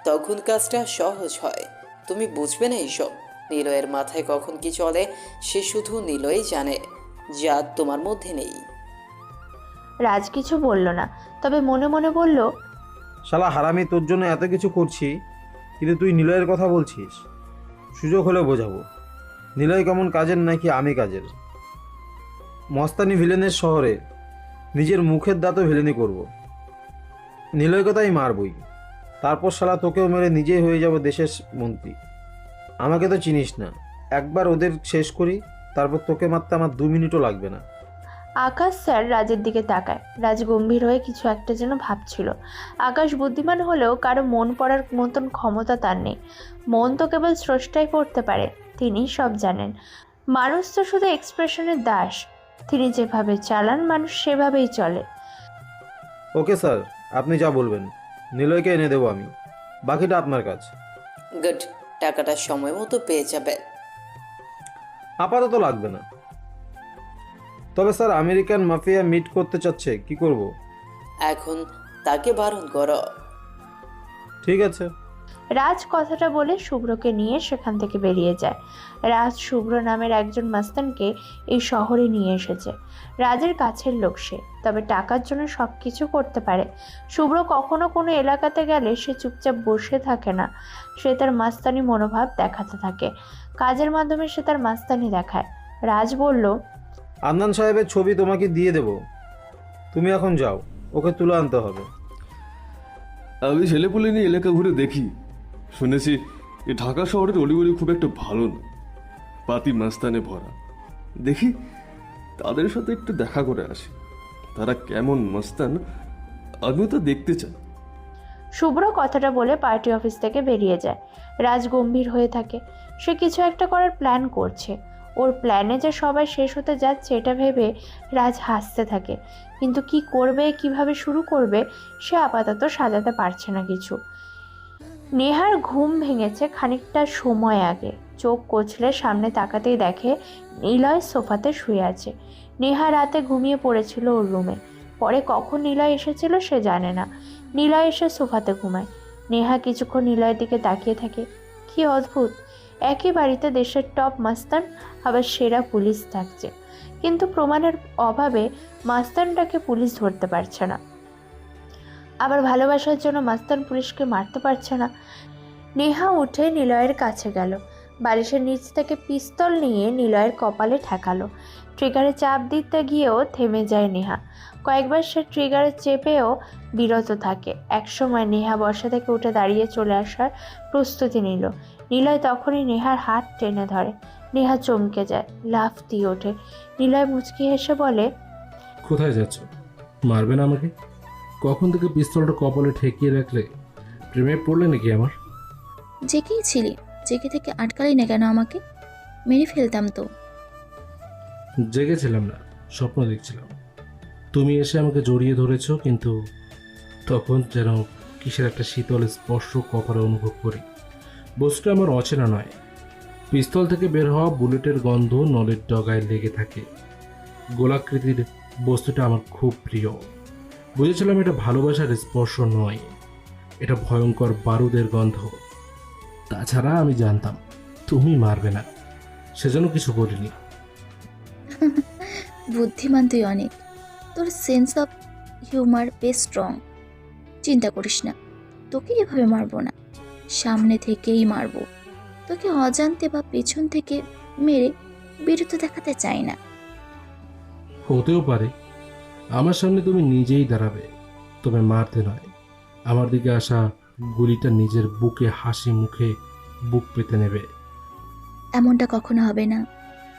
তখন কাজটা সহজ হয়। তুমি বুঝবে না এইসব। নিলয়ের মাথায় কখন কি চলে সে শুধু নিলয়ই জানে, যা তোমার মধ্যে নেই। রাজ কিছু বলল না, তবে মনে মনে বলল, শালা হারামি, তোর জন্য এত কিছু করছি, কিন্তু তুই নিলয়ের কথা বলছিস। সুযোগ হলে বোঝাবো নিলয় কেমন কাজের নাকি আমি কাজের। মস্তানি ভিলেনের শহরে নিজের মুখের দাঁতও ভিলেনি করব। নিলয়কে তাই মারবই, তারপর শালা তোকেও মেরে নিজেই হয়ে যাব দেশের মন্ত্রী। আমাকে তো চিনিস না, একবার ওদের শেষ করি, তারপর তোকে মারতে আমার 2 মিনিটও লাগবে না। আকাশ স্যার রাজের দিকে তাকায়। রাজ গম্ভীর হয়ে কিছু একটা যেন ভাবছিল। আকাশ বুদ্ধিমান হলেও কারো মন পড়ার মতন ক্ষমতা তার নেই। মন তো কেবল স্রষ্টাই পড়তে পারে, তিনি সব জানেন। মানুষ তো শুধু এক্সপ্রেশনের দাস, তিনি যেভাবে চালান মানুষ সেভাবেই চলে। ওকে স্যার, আপনি যা বলবেন, নিলয়কে এনে দেবো আমি, বাকিটা আপনার কাজ। গুড, টাকাটা সময় মতো পেয়ে যাবে। আপাতত লাগবে না। তবে স্যার, আমেরিকান মাফিয়া মিট করতে চাচ্ছে, কি করব? এখন তাকে বারণ করো। ঠিক আছে। রাজ কথাটা বলে শুভ্রকে নিয়ে সেখান থেকে বেরিয়ে যায়। রাজ শুভ্র নামের একজন মাস্তানকে এই শহরে নিয়ে এসেছে। রাজের কাছের লোক সে, তবে টাকার জন্য সব কিছু করতে পারে। শুভ্র কখনো কোনো এলাকাতে গেলে সে চুপচাপ বসে থাকে না, সে তার মাস্তানি মনোভাব দেখাতে থাকে। কাজের মাধ্যমে সে তার মাস্তানি দেখায়। রাজ বলল, আদনান সাহেবের ছবি তোমাকে দিয়ে দেব, তুমি এখন যাও, ওকে তুলে আনতে হবে। আমি ছেলেপুলে নিয়ে এলাকা ঘুরে দেখি, শুনেছি এই ঢাকা শহরের অলিগলি খুব একটা ভালো না, পাতি মাস্তানে ভরা। দেখি তাদের সাথে একটু দেখা করে আসি, তারা কেমন মাস্তান আমিও তো দেখতে চাই। শুভ্র কথাটা বলে পার্টি অফিস থেকে বেরিয়ে যায়। রাজ গম্ভীর হয়ে থাকে, সে কিছু একটা করার প্ল্যান করছে। ওর প্ল্যানে যে সবাই শেষ হতে যাচ্ছে এটা ভেবে রাজ হাসতে থাকে, কিন্তু কি করবে, কিভাবে শুরু করবে সে আপাতত সাজাতে পারছে না কিছু। নেহার ঘুম ভেঙেছে খানিকটা সময় আগে। চোখ কচলে সামনে তাকাতেই দেখে নিলয় সোফাতে শুয়ে আছে। নেহা রাতে ঘুমিয়ে পড়েছিল ওর রুমে, পরে কখন নিলয় এসেছিল সে জানে না। নিলয় এসে সোফাতে ঘুমায়। নেহা কিছুক্ষণ নিলয়ের দিকে তাকিয়ে থাকে। কি অদ্ভুত, একই বাড়িতে দেশের টপ মাস্তান আবার সেরা পুলিশ থাকছে, কিন্তু প্রমাণের অভাবে মাস্তানটাকে পুলিশ ধরতে পারছে না, আবার ভালোবাসার জন্য মাস্তান পুলিশকে মারতে পারছে না। নেহা উঠে নিলয়ের কাছে গেল, বালিশের নিচ থেকে পিস্তল নিয়ে নিলয়ের কপালে ঠেকালো। ট্রিগারে চাপ দিতে গিয়েও থেমে যায় নেহা। কয়েকবার সে ট্রিগারে চেপেও বিরত থাকে। একসময় নেহা বসা থেকে উঠে দাঁড়িয়ে চলে আসার প্রস্তুতি নিল। নিলয় তখনই নেহার হাত টেনে ধরে। নেহা চমকে যায়, লাফ দিয়ে ওঠে। নিলয় মুচকি হেসে বলে, কোথায় যাচ্ছ? মারবে না আমাকে? কখন থেকে পিস্তলটা কপালে ঠেকিয়ে রাখলে? প্রেমে পড়লে নাকি আমার? জেগেই ছিলি, জেগে থেকে আটকালি না কেন আমাকে? মেরে ফেলতাম তো। জেগেছিলাম না, স্বপ্ন দেখছিলাম। তুমি এসে আমাকে জড়িয়ে ধরেছো, কিন্তু তখন যেন কিসের একটা শীতল স্পর্শ কপালে অনুভব করি। বস্তুটা আমার অচেনা নয়। পিস্তল থেকে বের হওয়া বুলেটের গন্ধ নলের ডগায় লেগে থাকে। গোলাকৃতির বস্তুটা আমার খুব প্রিয়। বুঝেছিলাম এটা ভালোবাসার স্পর্শ নয়, এটা ভয়ঙ্কর বারুদের গন্ধ। তাছাড়া আমি জানতাম তুমি মারবে না, সেজন্য কিছু বলিনি। বুদ্ধিমান তুই অনেক, তোর সেন্স অফ হিউমার বেশ স্ট্রং। চিন্তা করিস না, তোকে এভাবে মারবো না, সামনে থেকেই মারবো। তোকে অজান্তে বা পেছন থেকে মেরে বিরত দেখাতে চাই না। হতেও পারে আমার সামনে তুমি নিজেই দাঁড়াবে, তবে মারতে নয়। আমার দিকে আসা গুলিটা নিজের বুকে হাসি মুখে বুক পেতে নেবে। এমনটা কখনো হবে না।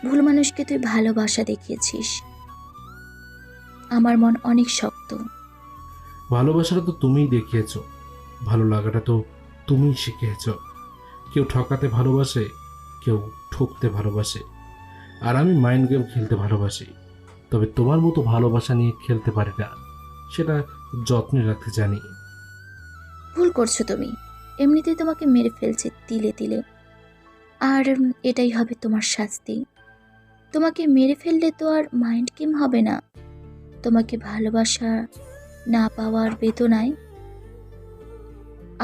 ভুল মানুষকে তুই ভালোবাসা দেখিয়েছিস। আমার মন অনেক শক্ত। ভালোবাসাটা তো তুমিই দেখিয়েছ, ভালো লাগাটা তো তুমিই শিখিয়েছ। কেউ ঠকাতে ভালোবাসে, কেউ ঠকতে ভালোবাসে, আর আমি মাইন্ড গেম খেলতে ভালোবাসি। তবে তোমার মতো ভালোবাসা নিয়ে খেলতে পারি না, সেটা যত্নে রাখতে জানি। ভুল করছো তুমি, এমনিতেই তোমাকে মেরে ফেলছে তিলে তিলে, আর এটাই হবে তোমার শাস্তি। তোমাকে মেরে ফেললে তো আর মাইন্ড গেম হবে না, তোমাকে ভালোবাসা না পাওয়ার বেদনায়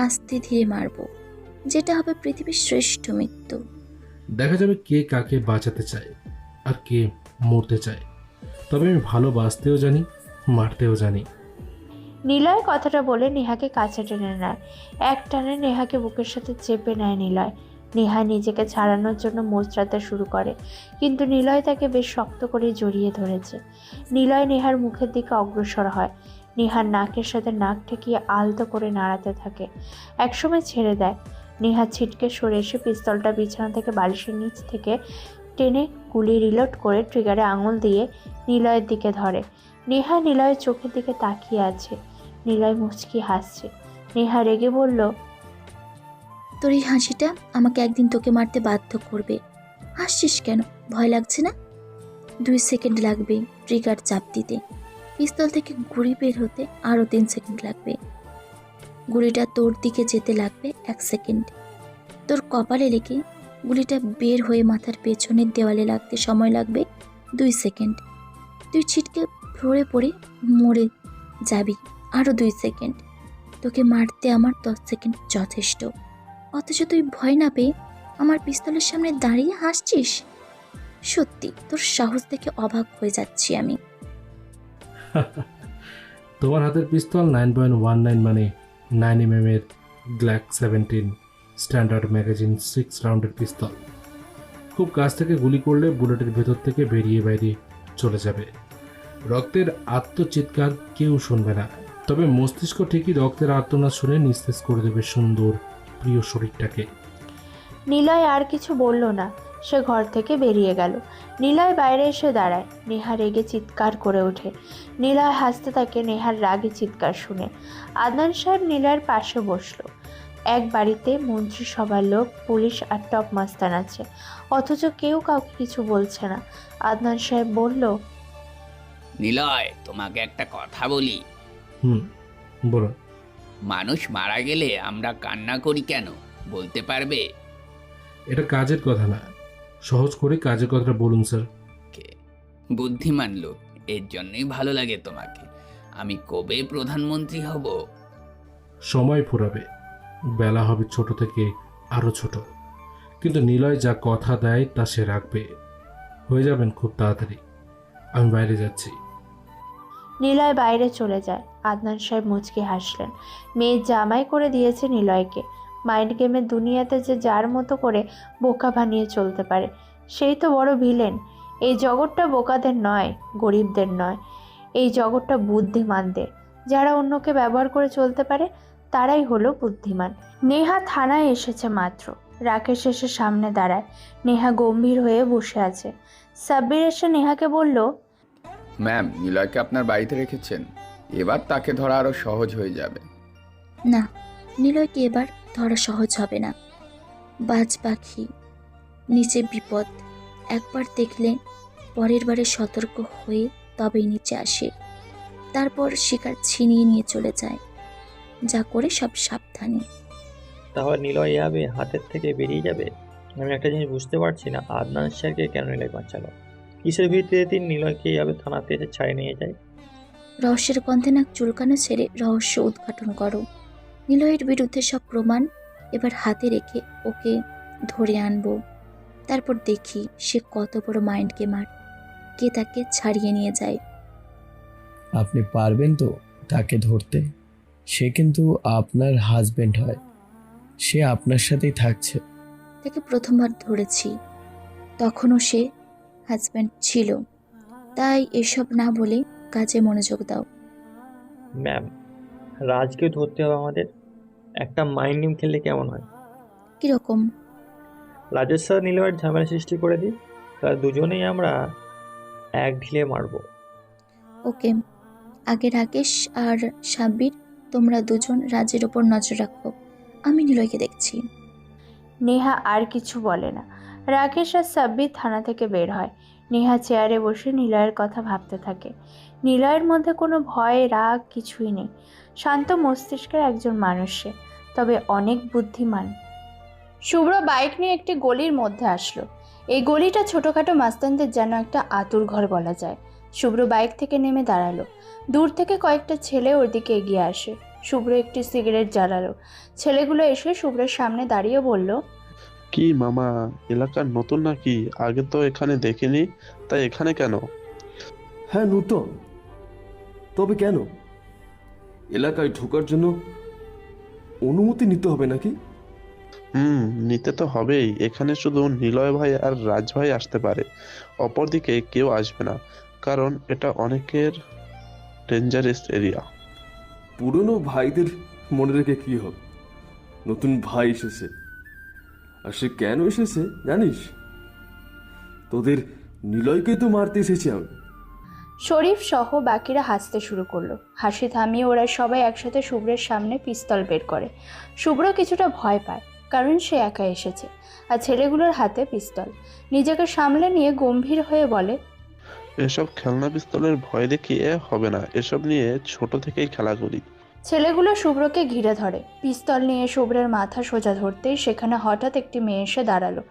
আস্তে ধীরে মারবো, যেটা হবে পৃথিবীর শ্রেষ্ঠ মৃত্যু। দেখা যাবে কে কাকে বাঁচাতে চায় আর কে মরতে চায়। তবে আমি ভালোবাসতেও জানি, মারতেও জানি। নিলয় কথাটা বলে নেহাকে কাছে টেনে নেয়। এক টানে নেহাকে বুকের সাথে চেপে নেয় নিলয়। নেহা নিজেকে ছাড়ানোর জন্য মোচড়াতে শুরু করে, কিন্তু নিলয় তাকে বেশ শক্ত করে জড়িয়ে ধরেছে। নিলয় নেহার মুখের দিকে অগ্রসর হয়। নেহার নাকের সাথে নাক ঠেকিয়ে আলতো করে নাড়াতে থাকে। একসময় ছেড়ে দেয়। নেহা ছিটকে সরে এসে পিস্তলটা বিছানা থেকে বালিশের নিচ থেকে টেনে গুলি রিলোড করে ট্রিগারে আঙুল দিয়ে নিলয়ের দিকে ধরে। নেহা নিলয়ের চোখের দিকে তাকিয়ে আছে। নিলয় মুচকি হাসছে। নেহা রেগে বলল, তোর এই হাসিটা আমাকে একদিন তোকে মারতে বাধ্য করবে। হাসছিস কেন? ভয় লাগছে না? 2 সেকেন্ড লাগবে ট্রিগার চাপ দিতে, পিস্তল থেকে গুলি বের হতে আরও 3 সেকেন্ড লাগবে, গুলিটা তোর দিকে যেতে লাগবে 1 সেকেন্ড, তোর কপালে লেগে গুলিটা বের হয়ে মাথার পেছনের দেওয়ালে লাগতে সময় লাগবে 2 সেকেন্ড, তুই ছিটকে ফ্লোরে পড়ে মরে যাবি আরও 2 সেকেন্ড। তোকে মারতে আমার 10 সেকেন্ড যথেষ্ট, অথচ তুই ভয় না পেয়ে আমার পিস্তলের সামনে দাঁড়িয়ে হাসছিস। সত্যি তোর সাহস দেখে অবাক হয়ে যাচ্ছি আমি। তোমার হাতের পিস্তল 9.19 মানে 9mm এর গ্ল্যাক 17 স্ট্যান্ডার্ড ম্যাগাজিন 6 রাউন্ডের পিস্তল। খুব কাছ থেকে গুলি করলে বুলেটের ভেতর থেকে বেরিয়ে বাইরে চলে যাবে। রক্তের আত্মচিৎকার কেউ শুনবে না, তবে মস্তিষ্ক ঠিকই রক্তের আর্তনাদ শুনে নিস্তেজ করে দেবে সুন্দর প্রিয় শরীরটাকে। নিলয় আর কিছু বলল না, সে ঘর থেকে বেরিয়ে গেল। নিলয় বাইরে এসে দাঁড়ায়। নেহা রেগে চিৎকার করে ওঠে। নিলয় হাসতে থাকে নেহার রাগে চিৎকার শুনে। আদনান সাহেব নিলয়ের পাশে বসলো। এক বাড়িতে মন্ত্রিসভার লোক, পুলিশ আর টপ মাস্তান আছে, অথচ কেউ কাউকে কিছু বলছে না। আদনান সাহেব বলল, নিলয়, তোমাকে একটা কথা বলি। বলুন। মানুষ মারা গেলে আমরা কান্না করি কেন, বলতে পারবে? এটা কাজের কথা না, সহজ করে কাজের কথাটা বলুন স্যার। বুদ্ধিমান লোক, এর জন্যই ভালো লাগে তোমাকে। আমি কবে প্রধানমন্ত্রী হব? সময় ফুরাবে, বেলা হবে ছোট থেকে আরো ছোট, কিন্তু নিলয় যা কথা দেয় তা সে রাখবে। হয়ে যাবেন খুব তাড়াতাড়ি। আমি বাইরে যাচ্ছি। নিলয় বাইরে চলে যায়। আদনান সাহেব মুচকি হাসলেন। মেয়ে জামাই করে দিয়েছে নিলয়কে। মাইন্ড গেমের দুনিয়াতে যে যার মতো করে বোকা বানিয়ে চলতে পারে সেই তো বড় ভিলেন। এই জগৎটা বোকাদের নয়, গরিবদের নয়, এই জগৎটা বুদ্ধিমানদের। যারা অন্যকে ব্যবহার করে চলতে পারে তারাই হলো বুদ্ধিমান। নেহা থানায় এসেছে মাত্র। রাকেশ এসে সামনে দাঁড়ায়। নেহা গম্ভীর হয়ে বসে আছে। সাব্বির এসে নেহাকে বলল, ম্যাম, নিলয়কে আপনার বাড়িতে রেখেছেন, এবার তাকে ধরা আরও সহজ হয়ে যাবে। না, নিলয়কে এবার ধরা সহজ হবে না। বাজ পাখি, নিচে বিপদ। একবার দেখলে পরের বারে সতর্ক হয়ে তবেই নিচে আসে, তারপর শিকার ছিনিয়ে নিয়ে চলে যায়। যা করে সব সাবধানে। তাহলে নিলয় এভাবে হাতের থেকে বেরিয়ে যাবে? আমি একটা জিনিস বুঝতে পারছি না, আদনান স্যারকে কেন নিলয় বাঁচালো? কিসের ভিত্তিতে তিনি নিলয়কে এভাবে থানাতে এসে ছাড়িয়ে নিয়ে যায়? রহস্যের গন্ধে নাক চুলকানো ছেড়ে রহস্য উদ্ঘাটন করো। নিলয়ের বিরুদ্ধে সব প্রমাণ এবার হাতে রেখে ওকে ধরে আনবো। তারপর দেখি সে কত বড় মাইন্ড গেমার, কে তাকে ছাড়িয়ে নিয়ে যায়। আপনি পারবেন তো তাকে ধরতে? সে কিন্তু আপনার হাজবেন্ড হয়, সে আপনার সাথেই থাকছে। তাকে প্রথমবার ধরেছি, তখনও সে হাজব্যান্ড ছিল। তাই এসব না বলে কাজে মনোযোগ দাও। ম্যাম, রাজকে ধরতে হবে আমাদের। একটা মাইন্ড গেম খেললে কেমন হয়? কিরকম? রাজেশ স্যার নিলয়ের ঝামেলা সৃষ্টি করে দিই, তার দুজনেই আমরা এক ঢিলে মারবো। ওকে, আগে রাকেশ আর সাব্বির, তোমরা দুজন রাজের ওপর নজর রাখো, আমি নিলয়কে দেখছি। নেহা আর কিছু বলে না। রাকেশ আর সাব্বির থানা থেকে বের হয়। নেহা চেয়ারে বসে নিলয়ের কথা ভাবতে থাকে। নিলয়ের মধ্যে কোনো ভয়, রাগ কিছুই নেই। শান্ত মস্তিষ্কের একজন মানুষ সে, তবে অনেক বুদ্ধিমান। শুভ্র বাইক নিয়ে একটি গলির মধ্যে আসলো। এই গলিটা ছোটোখাটো মাস্তানদের যেন একটা আতুর ঘর বলা যায়। শুভ্র বাইক থেকে নেমে দাঁড়ালো। দূর থেকে কয়েকটা ছেলে ওর দিকে এগিয়ে আসে। শুভ্র একটি সিগারেট জ্বালালো। ছেলেগুলো এসে শুভ্রের সামনে দাঁড়িয়ে বলল, কি মামা, এলাকার নতুন নাকি? আগে তো এখানে দেখিনি, তাই এখানে কেন? হ্যাঁ নূতন, তবে কেন? এলাকায় ঢোকার জন্য অনুমতি নিতে হবে নাকি? নিতে তো হবেই। এখানে শুধু নিলয় ভাই আর রাজ ভাই আসতে পারে, অপরদিকে কেউ আসবে না, কারণ এটা অনেকের ডেঞ্জারাস এরিয়া। পুরনো ভাইদের মনে রেখে কি হবে? নতুন ভাই এসেছে, আর সে কেন এসেছে জানিস? তোদের নিলয়কে তো মারতে এসেছি আমি। শরীফ সহ বাকিরা হাসতে শুরু করলো। হাসি থামিয়ে ওরা সবাই একসাথে শুভ্রের সামনে পিস্তল বের করে। শুভ্র কিছুটা ভয় পায়, কারণ সে একা এসেছে আর ছেলেগুলোর হাতে পিস্তল। নিজেকে সামলে নিয়ে গম্ভীর হয়ে বলে, এসব খেলনা পিস্তলের ভয় দেখিয়ে হবে না, এসব নিয়ে ছোট থেকেই খেলা করি। ছেলেগুলো শুভ্রকে ঘিরে ধরে। পিস্তল নিয়ে শুভ্রের মাথা সোজা ধরতেই সেখানে হঠাৎ একটি মেয়ে এসে দাঁড়ালো।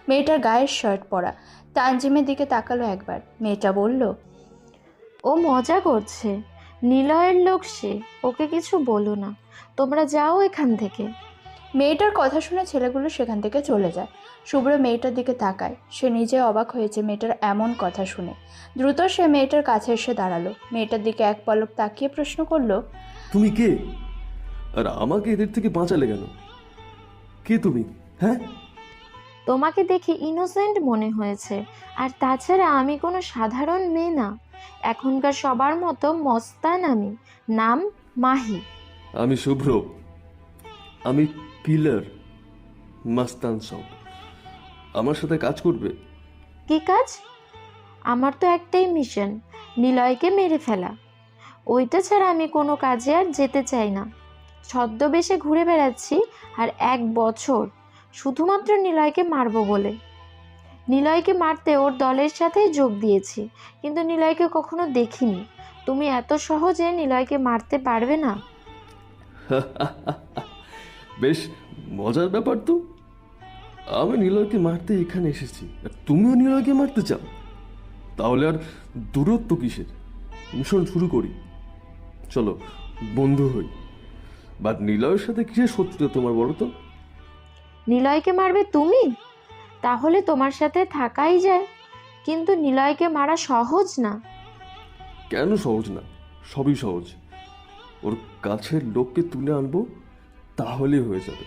মেয়েটার গায়ের শার্ট পরা। তানজিমের দিকে তাকালো একবার। মেয়েটা বলল, ও মজা করছে, নিলয়ের লোক সে, ওকে কিছু বলো না, তোমরা যাও এখান থেকে। মেয়েটার কথা শুনে ছেলেগুলো সেখান থেকে চলে যায়। শুভ্র মেয়েটার দিকে তাকায়। সে নিজে অবাক হয়েছে মেয়েটার এমন কথা শুনে। দ্রুত সে মেয়েটার কাছে এসে দাঁড়ালো। মেয়েটার দিকে এক পলক তাকিয়ে প্রশ্ন করলো, তুমি কে? আর আমাকে এদের থেকে বাঁচালে কেন? কে তুমি? হ্যাঁ, তোমাকে দেখে ইনোসেন্ট মনে হয়েছে, আর তাছাড়া আমি কোনো সাধারণ মেয়ে না, এখনকার সবার মতো মস্তান আমি। নাম মাহি। আমি শুভ্র, আমি পিলার মাস্তান সব। আমার সাথে কাজ করবে? কি কাজ? আমার তো একটাই মিশন, নিলয়কে মেরে ফেলা। ওইটা ছাড়া আমি কোনো কাজে আর যেতে চাই না। ছদ্মবেশে ঘুরে বেড়াচ্ছি, আর 1 বছর শুধুমাত্র নিলয়কে মারবো বলে। নিলয়কে মারতে ওর দলের সাথেই যোগ দিয়েছি, কিন্তু নিলয়কে কখনো দেখিনি। তুমি এত সহজে নিলয়কে মারতে পারবে না। বেশ মজার ব্যাপার তো। আমি নিলয়কে মারতে এখানে এসেছি, আর তুমিও নিলয়কে মারতে চাও? তাহলে আর দূরত্ব কিসের? মিশন শুরু করি, চলো বন্ধু হই। বাট নিলয়ের সাথে কিসের শত্রুতা তোমার, বলো তো? নিলয়কে মারবে তুমি? তাহলে তোমার সাথে থাকাই যায়। কিন্তু নিলয়কে মারা সহজ না। কেন সহজ না? সবই সহজ। ওর কাছের লোককে তুলে আনবো, তাহলে হয়ে যাবে।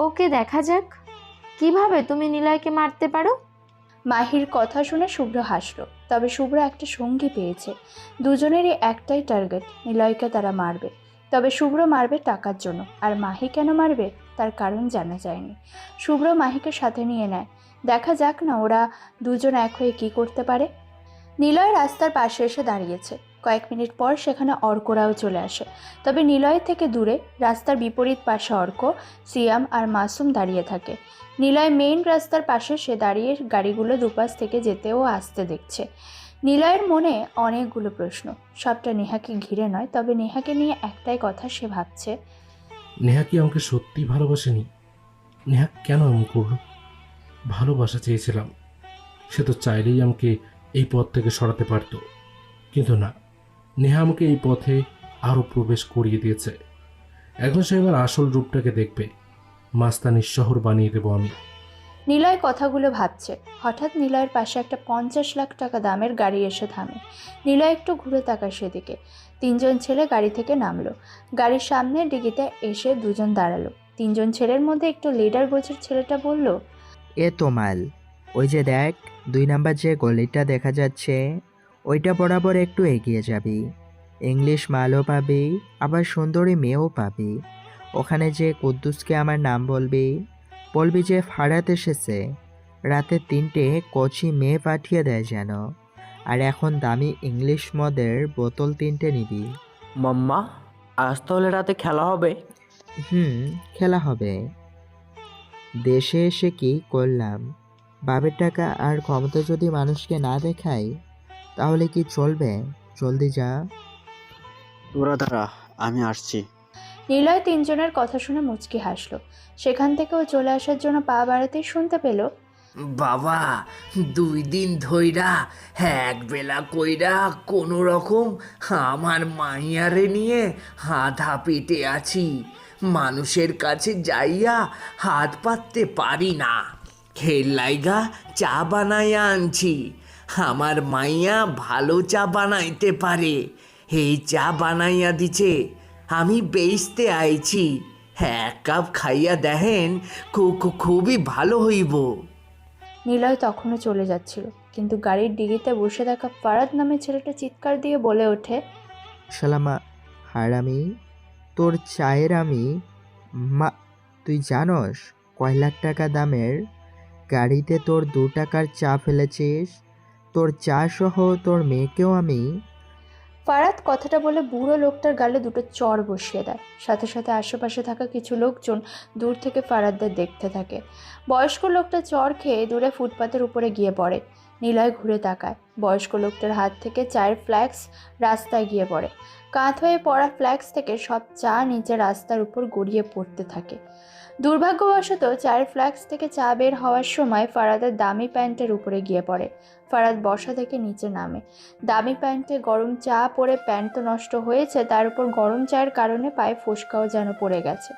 ওকে, দেখা যাক কিভাবে তুমি নিলয়কে মারতে পারো। মাহির কথা শুনে শুভ্র হাসল। তবে শুভ্র একটা সঙ্গী পেয়েছে। দুজনেরই একটাই টার্গেট, নিলয়কে তারা মারবে। তবে শুভ্র মারবে টাকার জন্য, আর মাহি কেন মারবে তার কারণ জানা যায়নি। শুভ্র মাহিকে সাথে নিয়ে নেয়। দেখা যাক না ওরা দুজন এক হয়ে কী করতে পারে। নিলয় রাস্তার পাশে এসে দাঁড়িয়েছে। কয়েক মিনিট পর সেখানে অর্করাও চলে আসে। তবে নিলয় থেকে দূরে রাস্তার বিপরীত পাশে অর্ক, সিয়াম আর মাসুম দাঁড়িয়ে থাকে। নিলয় মেইন রাস্তার পাশে সে দাঁড়িয়ে গাড়িগুলো দুপাশ থেকে যেতে ও আসতে দেখছে। নিলয়ের মনে অনেকগুলো প্রশ্ন, সবটা নেহাকে ঘিরে নয়। তবে নেহাকে নিয়ে একটাই কথা সে ভাবছে, নেহা কি আমাকে সত্যি ভালোবাসেনি? নেহা কেন এমন করলো? ভালোবাসা চেয়েছিলাম, সে তো চাইলেই আমাকে এই পথ থেকে সরাতে পারত। কিন্তু না, নেহা আমাকে এই পথে আরও প্রবেশ করিয়ে দিয়েছে। এখন সে এবার আসল রূপটাকে দেখবে। মাস্তানির শহর বানিয়ে দেবো আমি। নিলয় কথাগুলো ভাবছে। হঠাৎ নিলয়ের পাশে একটা 50 লাখ টাকা দামের গাড়ি এসে থামে। নিলয় একটু ঘুরে তাকায় সেদিকে। 3জন ছেলে গাড়ি থেকে নামলো। গাড়ির সামনে ডিগিতে এসে 2জন দাঁড়ালো। 3জন ছেলের মধ্যে একটু লিডার গোছের ছেলেটা বলল, এ তো মাল, ওই যে দেখ 2 নাম্বার যে গলিটা দেখা যাচ্ছে, ওইটা বরাবর একটু এগিয়ে যাবি। ইংলিশ মালও পাবি, আবার সুন্দরী মেয়েও পাবি। ওখানে যে কুদ্দুসকে আমার নাম বলবি, বলবি যে ফারাত এসেছে, রাতে 3টে কচি মেয়ে পাঠিয়ে দেয় যেন। আর এখন দামি ইংলিশ মদের বোতল 3টে নিবি। মাম্মা, আজ তাহলে রাতে খেলা হবে? খেলা হবে। দেশে এসে কি করলাম? বাপের টাকা আর ক্ষমতা যদি মানুষকে না দেখাই তাহলে কি চলবে? জলদি যা। তোরা দাঁড়া, আমি আসছি। নিলয় 3জনের কথা শুনে মুচকি হাসলো। সেখান থেকে ও চলে আসার জন্য পা বাড়াতেই শুনতে পেল, বাবা 2 দিন ধইরা এক বেলা কইরা কোনো রকম আমার মাইয়ারে নিয়ে হাঁধা পেটে আছি। মানুষের কাছে যাইয়া হাত পাততে পারি না। খেল লাইগা চা বানাইয়া আনছি। আমার মাইয়া ভালো চা বানাইতে পারে, এই চা বানাইয়া দিছে, আমি বেচতে আইছি। 1 কাপ খাইয়া দেখেন, খুবই ভালো হইব। নিলয় তখনও চলে যাচ্ছিল, কিন্তু গাড়ির ডিগিতে বসে থাকা ফারাদ নামে ছেলেটা চিৎকার দিয়ে বলে ওঠে, শালামা হারামি, তোর চায়ের আমি মা। তুই জানোস কয় লাখ টাকা দামের গাড়িতে তোর 2 টাকার চা ফেলেছিস? তোর চা সহ তোর মেয়েকেও আমি। ফারাদ কথাটা বলে বুড়ো লোকটার গালে 2টো চড় বসিয়ে দেয়। সাথে সাথে আশেপাশে থাকা কিছু লোকজন দূর থেকে ফারাদদের দেখতে থাকে। বয়স্ক লোকটা চড় খেয়ে দূরে ফুটপাতের উপরে গিয়ে পড়ে। নিলয় ঘুরে তাকায়। বয়স্ক লোকটার হাত থেকে চায়ের ফ্ল্যাক্স রাস্তায় গিয়ে পড়ে। কাঁধ হয়ে পড়া ফ্ল্যাক্স থেকে সব চা নিচে রাস্তার উপর গড়িয়ে পড়তে থাকে। দুর্ভাগ্যবশত চায়ের ফ্ল্যাক্স থেকে চা বের হওয়ার সময় ফারাদের দামি প্যান্টের উপরে গিয়ে পড়ে। ফারাদ বসা থেকে নিচে নামে। দামি প্যান্টে গরম চা পরে প্যান্ট তো নষ্ট হয়েছে, তার উপর গরম চায়ের কারণে পায়ে ফোসকাও যেন পড়ে গেছে।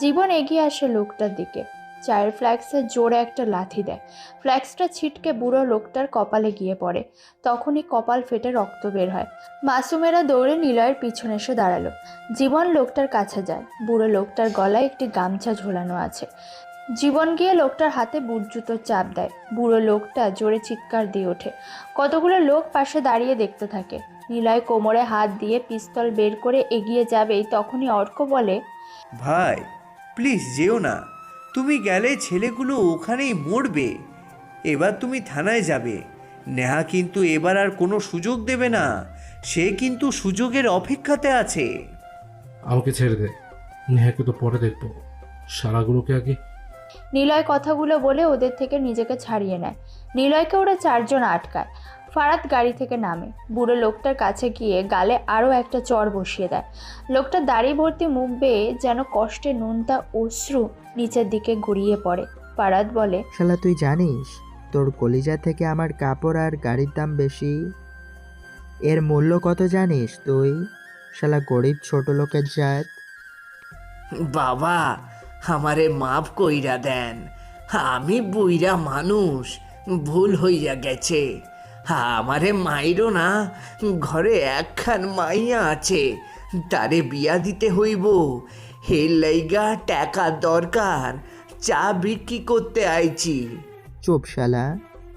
জীবন এগিয়ে আসে লোকটার দিকে। চায়ের ফ্ল্যাক্সে জোরে একটা লাথি দেয়। ফ্ল্যাক্সটা ছিটকে বুড়ো লোকটার কপালে গিয়ে পড়ে। তখনই কপাল ফেটে রক্ত বের হয়। মাসুমেরা দৌড়ে নিলয়ের পিছনে এসে দাঁড়ালো। জীবন লোকটার কাছে যায়। বুড়ো লোকটার গলায় একটি গামছা ঝোলানো আছে। জীবন গিয়ে লোকটার হাতে বুট জুতোর চাপ দেয়। বুড়ো লোকটা জোরে চিৎকার দিয়ে ওঠে। কতগুলো লোক পাশে দাঁড়িয়ে দেখতে থাকে। নিলয় কোমরে হাত দিয়ে পিস্তল বের করে এগিয়ে যাবেই তখনই অর্ক বলে, ভাই প্লিজ যেও না, তুমি গেলে ছেলেগুলো ওখানেই মরবে। এবার তুমি থানায় যাবে। নেহা কিন্তু এবার আর কোনো সুযোগ দেবে না, সে কিন্তু সুযোগের অপেক্ষাতে আছে। আমাকে ছেড়ে দে, নেহাকে তো পরে দেখবো, শালাগুলোকে আগে। নিলয় কথাগুলো বলে ওদের থেকে নিজেকে ছাড়িয়ে নেয়। নিলয়কে ওরা চারজন আটকায়। ফারাদ গাড়ি থেকে নামে, বুড়ো লোকটার কাছে গিয়ে গালে আরও একটা চড় বসিয়ে দেয়। লোকটা দাড়ি ভর্তি মুখ বেয়ে যেন কষ্টে নোনতা অশ্রু নিচের দিকে গড়িয়ে পড়ে। ফারাদ বলে, শালা তুই জানিস তোর কলিজা থেকে আমার কাপড় আর গাড়ির দাম বেশি? এর মূল্য কত জানিস তুই? শালা গরিব ছোট লোকের জাত। বাবা, আমারে মাফ কইরা দেন, আমি বুইরা মানুষ, ভুল হইয়া গেছে। আমারে মাইরো না, ঘরে একখান মাইয়া আছে, তারে বিয়া দিতে হইব, এর লাইগা টাকা দরকার, চা বিক্রি করতে আইছি। চুপ শালা,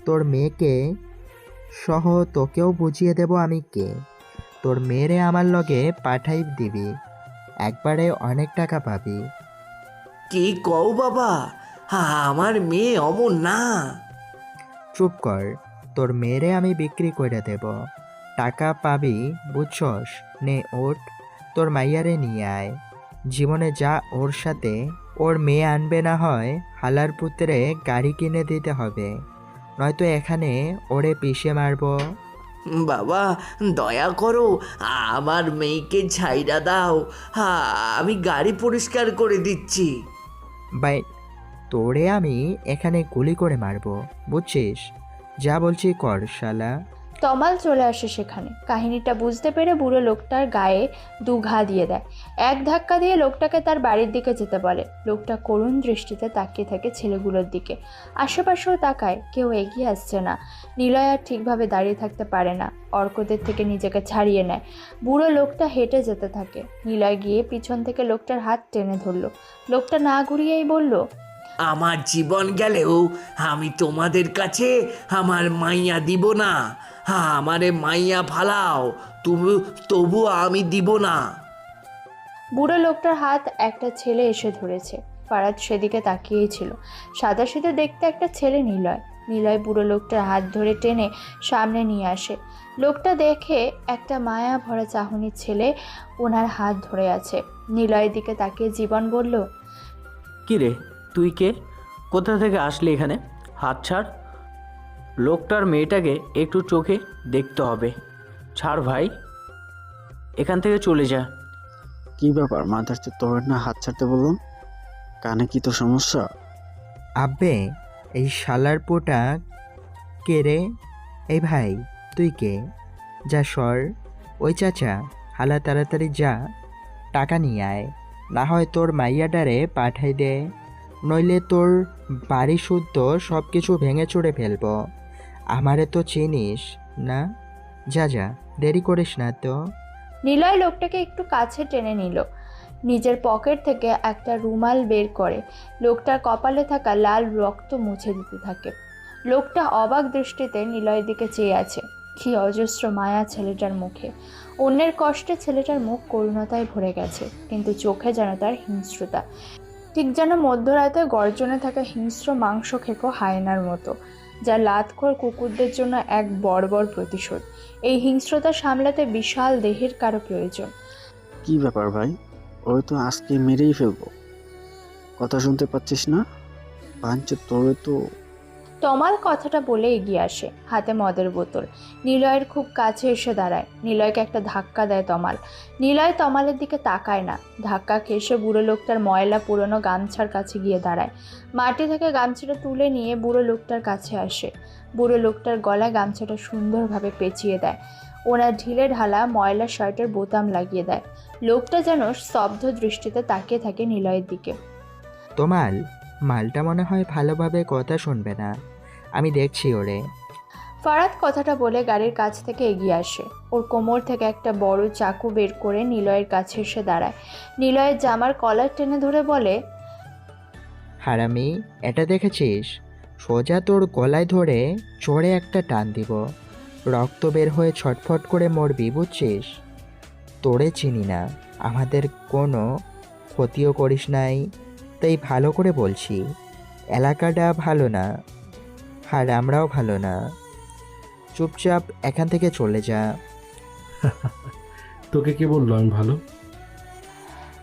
তোর মেয়েকে সহ তোকেও বুঝিয়ে দেব আমি কে। তোর মেয়েরে আমার লগে পাঠাই দিবি, একবারে অনেক টাকা পাবি। কি কও বাবা, আমার মেয়ে অমন না। চুপ কর, তোর মেয়েরে আমি বিক্রি করে দেব, টাকা পাবি বুঝছস। নে ওঠ, তোর মাইয়ারে নিয়ে আয়। জীবনে যা ওর সাথে, ওর মেয়ে আনবে না হয় হালার পুত্রে গাড়ি কিনে দিতে হবে, নয়তো এখানে ওরে পিষে মারবো। বাবা দয়া করো, আমার মেয়েকে ছাইরা দাও, আমি গাড়ি পরিষ্কার করে দিচ্ছি। বাই, তোরে আমি এখানে গুলি করে মারবো, বুঝছিস? যা বলছি কর শালা। তমাল চলে আসে সেখানে। কাহিনীটা বুঝতে পেরে বুড়ো লোকটার গায়ে দু ঘা দিয়ে দেয়। এক ধাক্কা দিয়ে লোকটাকে তার বাড়ির দিকে যেতে বলে। লোকটা করুণ দৃষ্টিতে তাকিয়ে থাকে ছেলেগুলোর দিকে। আশেপাশেও তাকায়, কেউ এগিয়ে আসছে না। নিলয় আর ঠিকভাবে দাঁড়িয়ে থাকতে পারে না, অর্কদের থেকে নিজেকে ছাড়িয়ে নেয়। বুড়ো লোকটা হেঁটে যেতে থাকে। নিলয় গিয়ে পিছন থেকে লোকটার হাত টেনে ধরলো। লোকটা না ঘুরিয়েই বলল, আমার জীবন গেলেও আমি তোমাদের কাছে আমার মাইয়া দিব না। আমারে মাইয়া ফালাও, তবু আমি দিব না। বুড়ো লোকটার হাত একটা ছেলে এসে ধরেছে। ফারাদ সেদিকে তাকিয়েই ছিল। সাদাসিধে দেখতে একটা ছেলে নিলয়। নিলয় বুড়ো লোকটার হাত ধরে টেনে সামনে নিয়ে আসে। লোকটা দেখে একটা মায়া ভরা চাহনির ছেলে ওনার হাত ধরে আছে। নিলয়ের দিকে তাকিয়ে জীবন বলল, কি রে, তুই কে? কোথা থেকে আসলি এখানে? হাত ছাড়। লোকটার মেয়েটাকে একটু চোখে দেখতে হবে। ছাড় ভাই, এখান থেকে চলে যা। কি ব্যাপার মাদার, তোর না হাত ছাড়তে বললাম? কানে কি তো সমস্যা? আব্বে, এই শালার পোটা কে রে? এই ভাই, তুই কে? যা সর। ওই চাচা, হালা তাড়াতাড়ি যা, টাকা নিয়ে আয়, না হয় তোর মাইয়াডারে পাঠাই দে, নইলে তোর বাড়ি শুদ্ধ সব কিছু ভেঙে চুড়ে ফেলবো। আমারে তো চিনিস না, যা যা, দেরি করিস না তো। নিলয় লোকটাকে একটু কাছে টেনে নিল। নিজের পকেট থেকে একটা রুমাল বের করে লোকটার কপালে থাকা লাল রক্ত মুছে দিতে থাকে। লোকটা অবাক দৃষ্টিতে নিলয়ের দিকে চেয়ে আছে। কি অজস্র মায়া ছেলেটার মুখে। অন্যের কষ্টে ছেলেটার মুখ করুণতায় ভরে গেছে, কিন্তু চোখে যেন তার হিংস্রতা, ঠিক যেন মধ্যরাতে গর্জনে থাকা হিংস্র মাংস খেকো হায়নার মতো, যা লাতখোর কুকুরদের জন্য এক বর্বর প্রতিশোধ। এই হিংস্রতা সামলাতে বিশাল দেহের কারো প্রয়োজন। কি ব্যাপার ভাই, ওই তো আজকে মেরেই ফেলবো, কথা শুনতে পাচ্ছিস না? পাঞ্চ তোরে তো। তমাল কথাটা বলে এগিয়ে আসে, হাতে মদের বোতল। নিলয়ের খুব কাছে এসে দাঁড়ায়। নিলয়কে একটা ধাক্কা দেয় তমাল। নিলয় তমালের দিকে তাকায় না। ধাক্কা খেয়ে সে বুড়ো লোকটার ময়লা পুরনো গামছার কাছে গিয়ে দাঁড়ায়। মাটি থেকে গামছাটা তুলে নিয়ে বুড়ো লোকটার কাছে আসে। বুড়ো লোকটার গলায় গামছাটা সুন্দরভাবে পেঁচিয়ে দেয়। ওনার ঢিলে ঢালা ময়লা শার্টের বোতাম লাগিয়ে দেয়। লোকটা যেন স্তব্ধ দৃষ্টিতে তাকিয়ে থাকে নিলয়ের দিকে। তোমাল, মালটা মনে হয় ভালোভাবে কথা শুনবে না, আমি দেখছি ওরে। ফারাদ কথাটা বলে গাড়ির কাছ থেকে এগিয়ে আসে। ওর কোমর থেকে একটা বড় চাকু বের করে নিলয়ের কাছে এসে দাঁড়ায়। নিলয়ের জামার কলার টেনে ধরে বলে, হারামি, এটা দেখেছিস? সোজা তোর গলায় ধরে চড়ে একটা টান দিব, রক্ত বের হয়ে ছটফট করে মরবি, বুঝছিস? তোরে চিনি না, আমাদের কোনো ক্ষতিও করিস নাই, তাই ভালো করে বলছি, এলাকাটা ভালো না, আর আমরাও ভালো না, চুপচাপ এখান থেকে চলে যা। তোকে কে বললো আমি ভালো?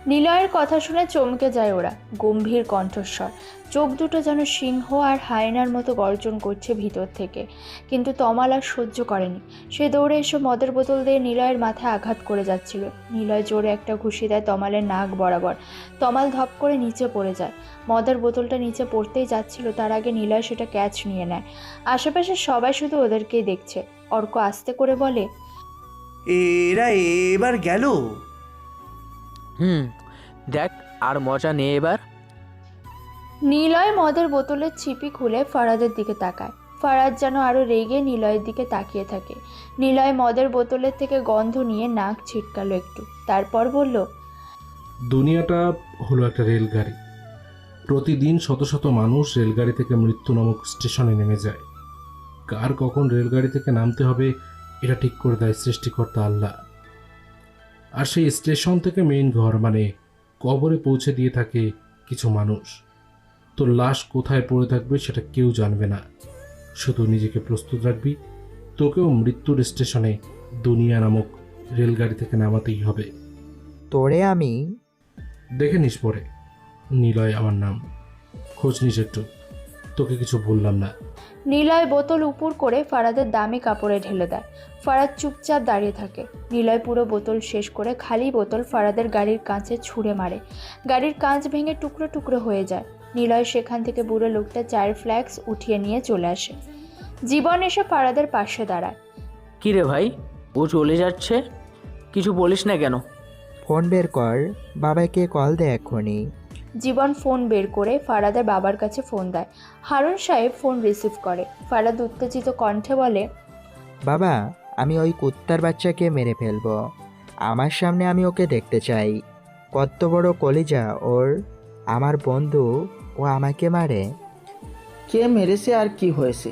নিলয়ের কথা শুনে চমকে যায় ওরা। গম্ভীর কণ্ঠস্বর, চোখ দুটো যেন সিংহ আর হায়নার মতো গর্জন করছে ভিতর থেকে। কিন্তু তমাল আর সহ্য করেনি। সে দৌড়ে এসে মদের বোতল দিয়ে নিলয়ের মাথায় আঘাত করে যাচ্ছিল। নিলয় জোরে একটা ঘুষি দেয় তমালের নাক বরাবর। তমাল ধপ করে নিচে পড়ে যায়। মদের বোতলটা নিচে পড়তেই যাচ্ছিল, তার আগে নিলয় সেটা ক্যাচ নিয়ে নেয়। আশেপাশে সবাই শুধু ওদেরকেই দেখছে। অর্ক আস্তে করে বলে, এরা এবার গেল। দেখ, আর মজা নেই এবার। নিলয় মদের বোতলের ছিপি খুলে ফারাদের দিকে তাকায়। ফারাদ যেন আরো রেগে নিলয়ের দিকে তাকিয়ে থাকে। নিলয় মদের বোতলের থেকে গন্ধ নিয়ে নাক ছিটকালো একটু, তারপর বলল, দুনিয়াটা হলো একটা রেলগাড়ি। প্রতিদিন শত শত মানুষ রেলগাড়ি থেকে মৃত্যু নামক স্টেশনে নেমে যায়। কার কখন রেলগাড়ি থেকে নামতে হবে এটা ঠিক করে দেয় সৃষ্টিকর্তা আল্লাহ। আর সেই স্টেশন থেকে মেইন ঘর মানে কবরে পৌঁছে দিয়ে থাকে কিছু মানুষ। তোর লাশ কোথায় পড়ে থাকবে সেটা কেউ জানবে না। শুধু নিজেকে প্রস্তুত রাখবি, তোকেও মৃত্যুর স্টেশনে দুনিয়া নামক রেলগাড়ি থেকে নামাতেই হবে। তোরে আমি দেখে নিস পরে, নিলয় আমার নাম, খোঁজ নিস একটু, তোকে কিছু বললাম না। নিলয় বোতল উপর করে ফারাদের দামি কাপড়ে ঢেলে দেয়। ফারাদ চুপচাপ দাঁড়িয়ে থাকে। নিলয় পুরো বোতল শেষ করে খালি বোতল ফারাদের গাড়ির কাঁচে ছুঁড়ে মারে। গাড়ির কাঁচ ভেঙে টুকরো টুকরো হয়ে যায়। নিলয় সেখান থেকে বুড়ো লোকটা চায়ের ফ্ল্যাক্স উঠিয়ে নিয়ে চলে আসে। জীবন এসে ফারাদের পাশে দাঁড়ায়। কি রে ভাই, ও চলে যাচ্ছে, কিছু বলিস না কেন? ফোন বের কর, বাবাকে কল দে এক্ষুনি। জীবন ফোন বের করে ফারাদের বাবার কাছে ফোন দেয়। হারুন সাহেব ফোন রিসিভ করে। ফারাদ উত্তেজিত কণ্ঠে বলে, বাবা, আমি ওই কুত্তার বাচ্চাকে মেরে ফেলবো। আমার সামনে আমি ওকে দেখতে চাই। কত বড় কলিজা ওর, আমার বন্ধু, ও আমাকে মারে। কে মেরেছে আর কি হয়েছে?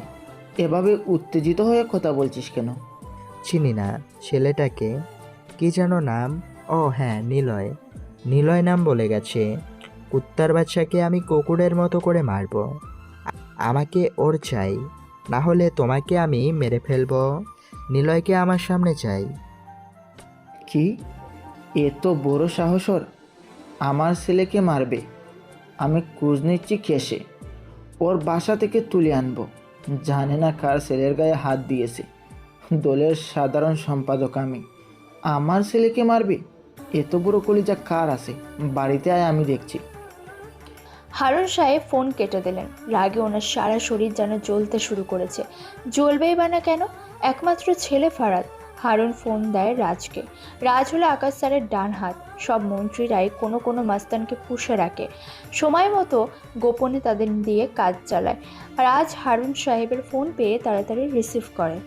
এভাবে উত্তেজিত হয়ে কথা বলছিস কেন? চিনি না ছেলেটাকে, কি যেন নাম? ও হ্যাঁ, নিলয়। নিলয় নাম বলে গেছে। কুত্তার বাচ্চাকে আমি কুকুরের মতো করে মারবো। আমাকে ওর চাই, না হলে তোমাকে আমি মেরে ফেলবো। নিলয়কে আমার সামনে চাই। কি এত বড় সাহস ওর? আমার ছেলেকে মারবে? আমি খোঁজ নিচ্ছি কেসে, ওর বাসা থেকে তুলে আনবো। জানে না কার ছেলের গায়ে হাত দিয়েছে। দলের সাধারণ সম্পাদক আমি, আমার ছেলেকে মারবে? এত বড় কলিজা কার আছে? বাড়িতে আয়, আমি দেখছি। হারুন সাহেব ফোন কেটে দিলেন। রাগে ওনার সারা শরীর যেন জ্বলতে শুরু করেছে। জ্বলবেই বা না কেন, একমাত্র ছেলে ফারাদ। হারুন ফোন দেয় রাজকে। রাজ হলো আকাশ স্যারের ডান হাত। সব মন্ত্রীরাই কোনো কোনো মাস্তানকে পুষে রাখে, সময় মতো গোপনে তাদের দিয়ে কাজ চালায়। রাজ হারুন সাহেবের ফোন পেয়ে তাড়াতাড়ি রিসিভ করে।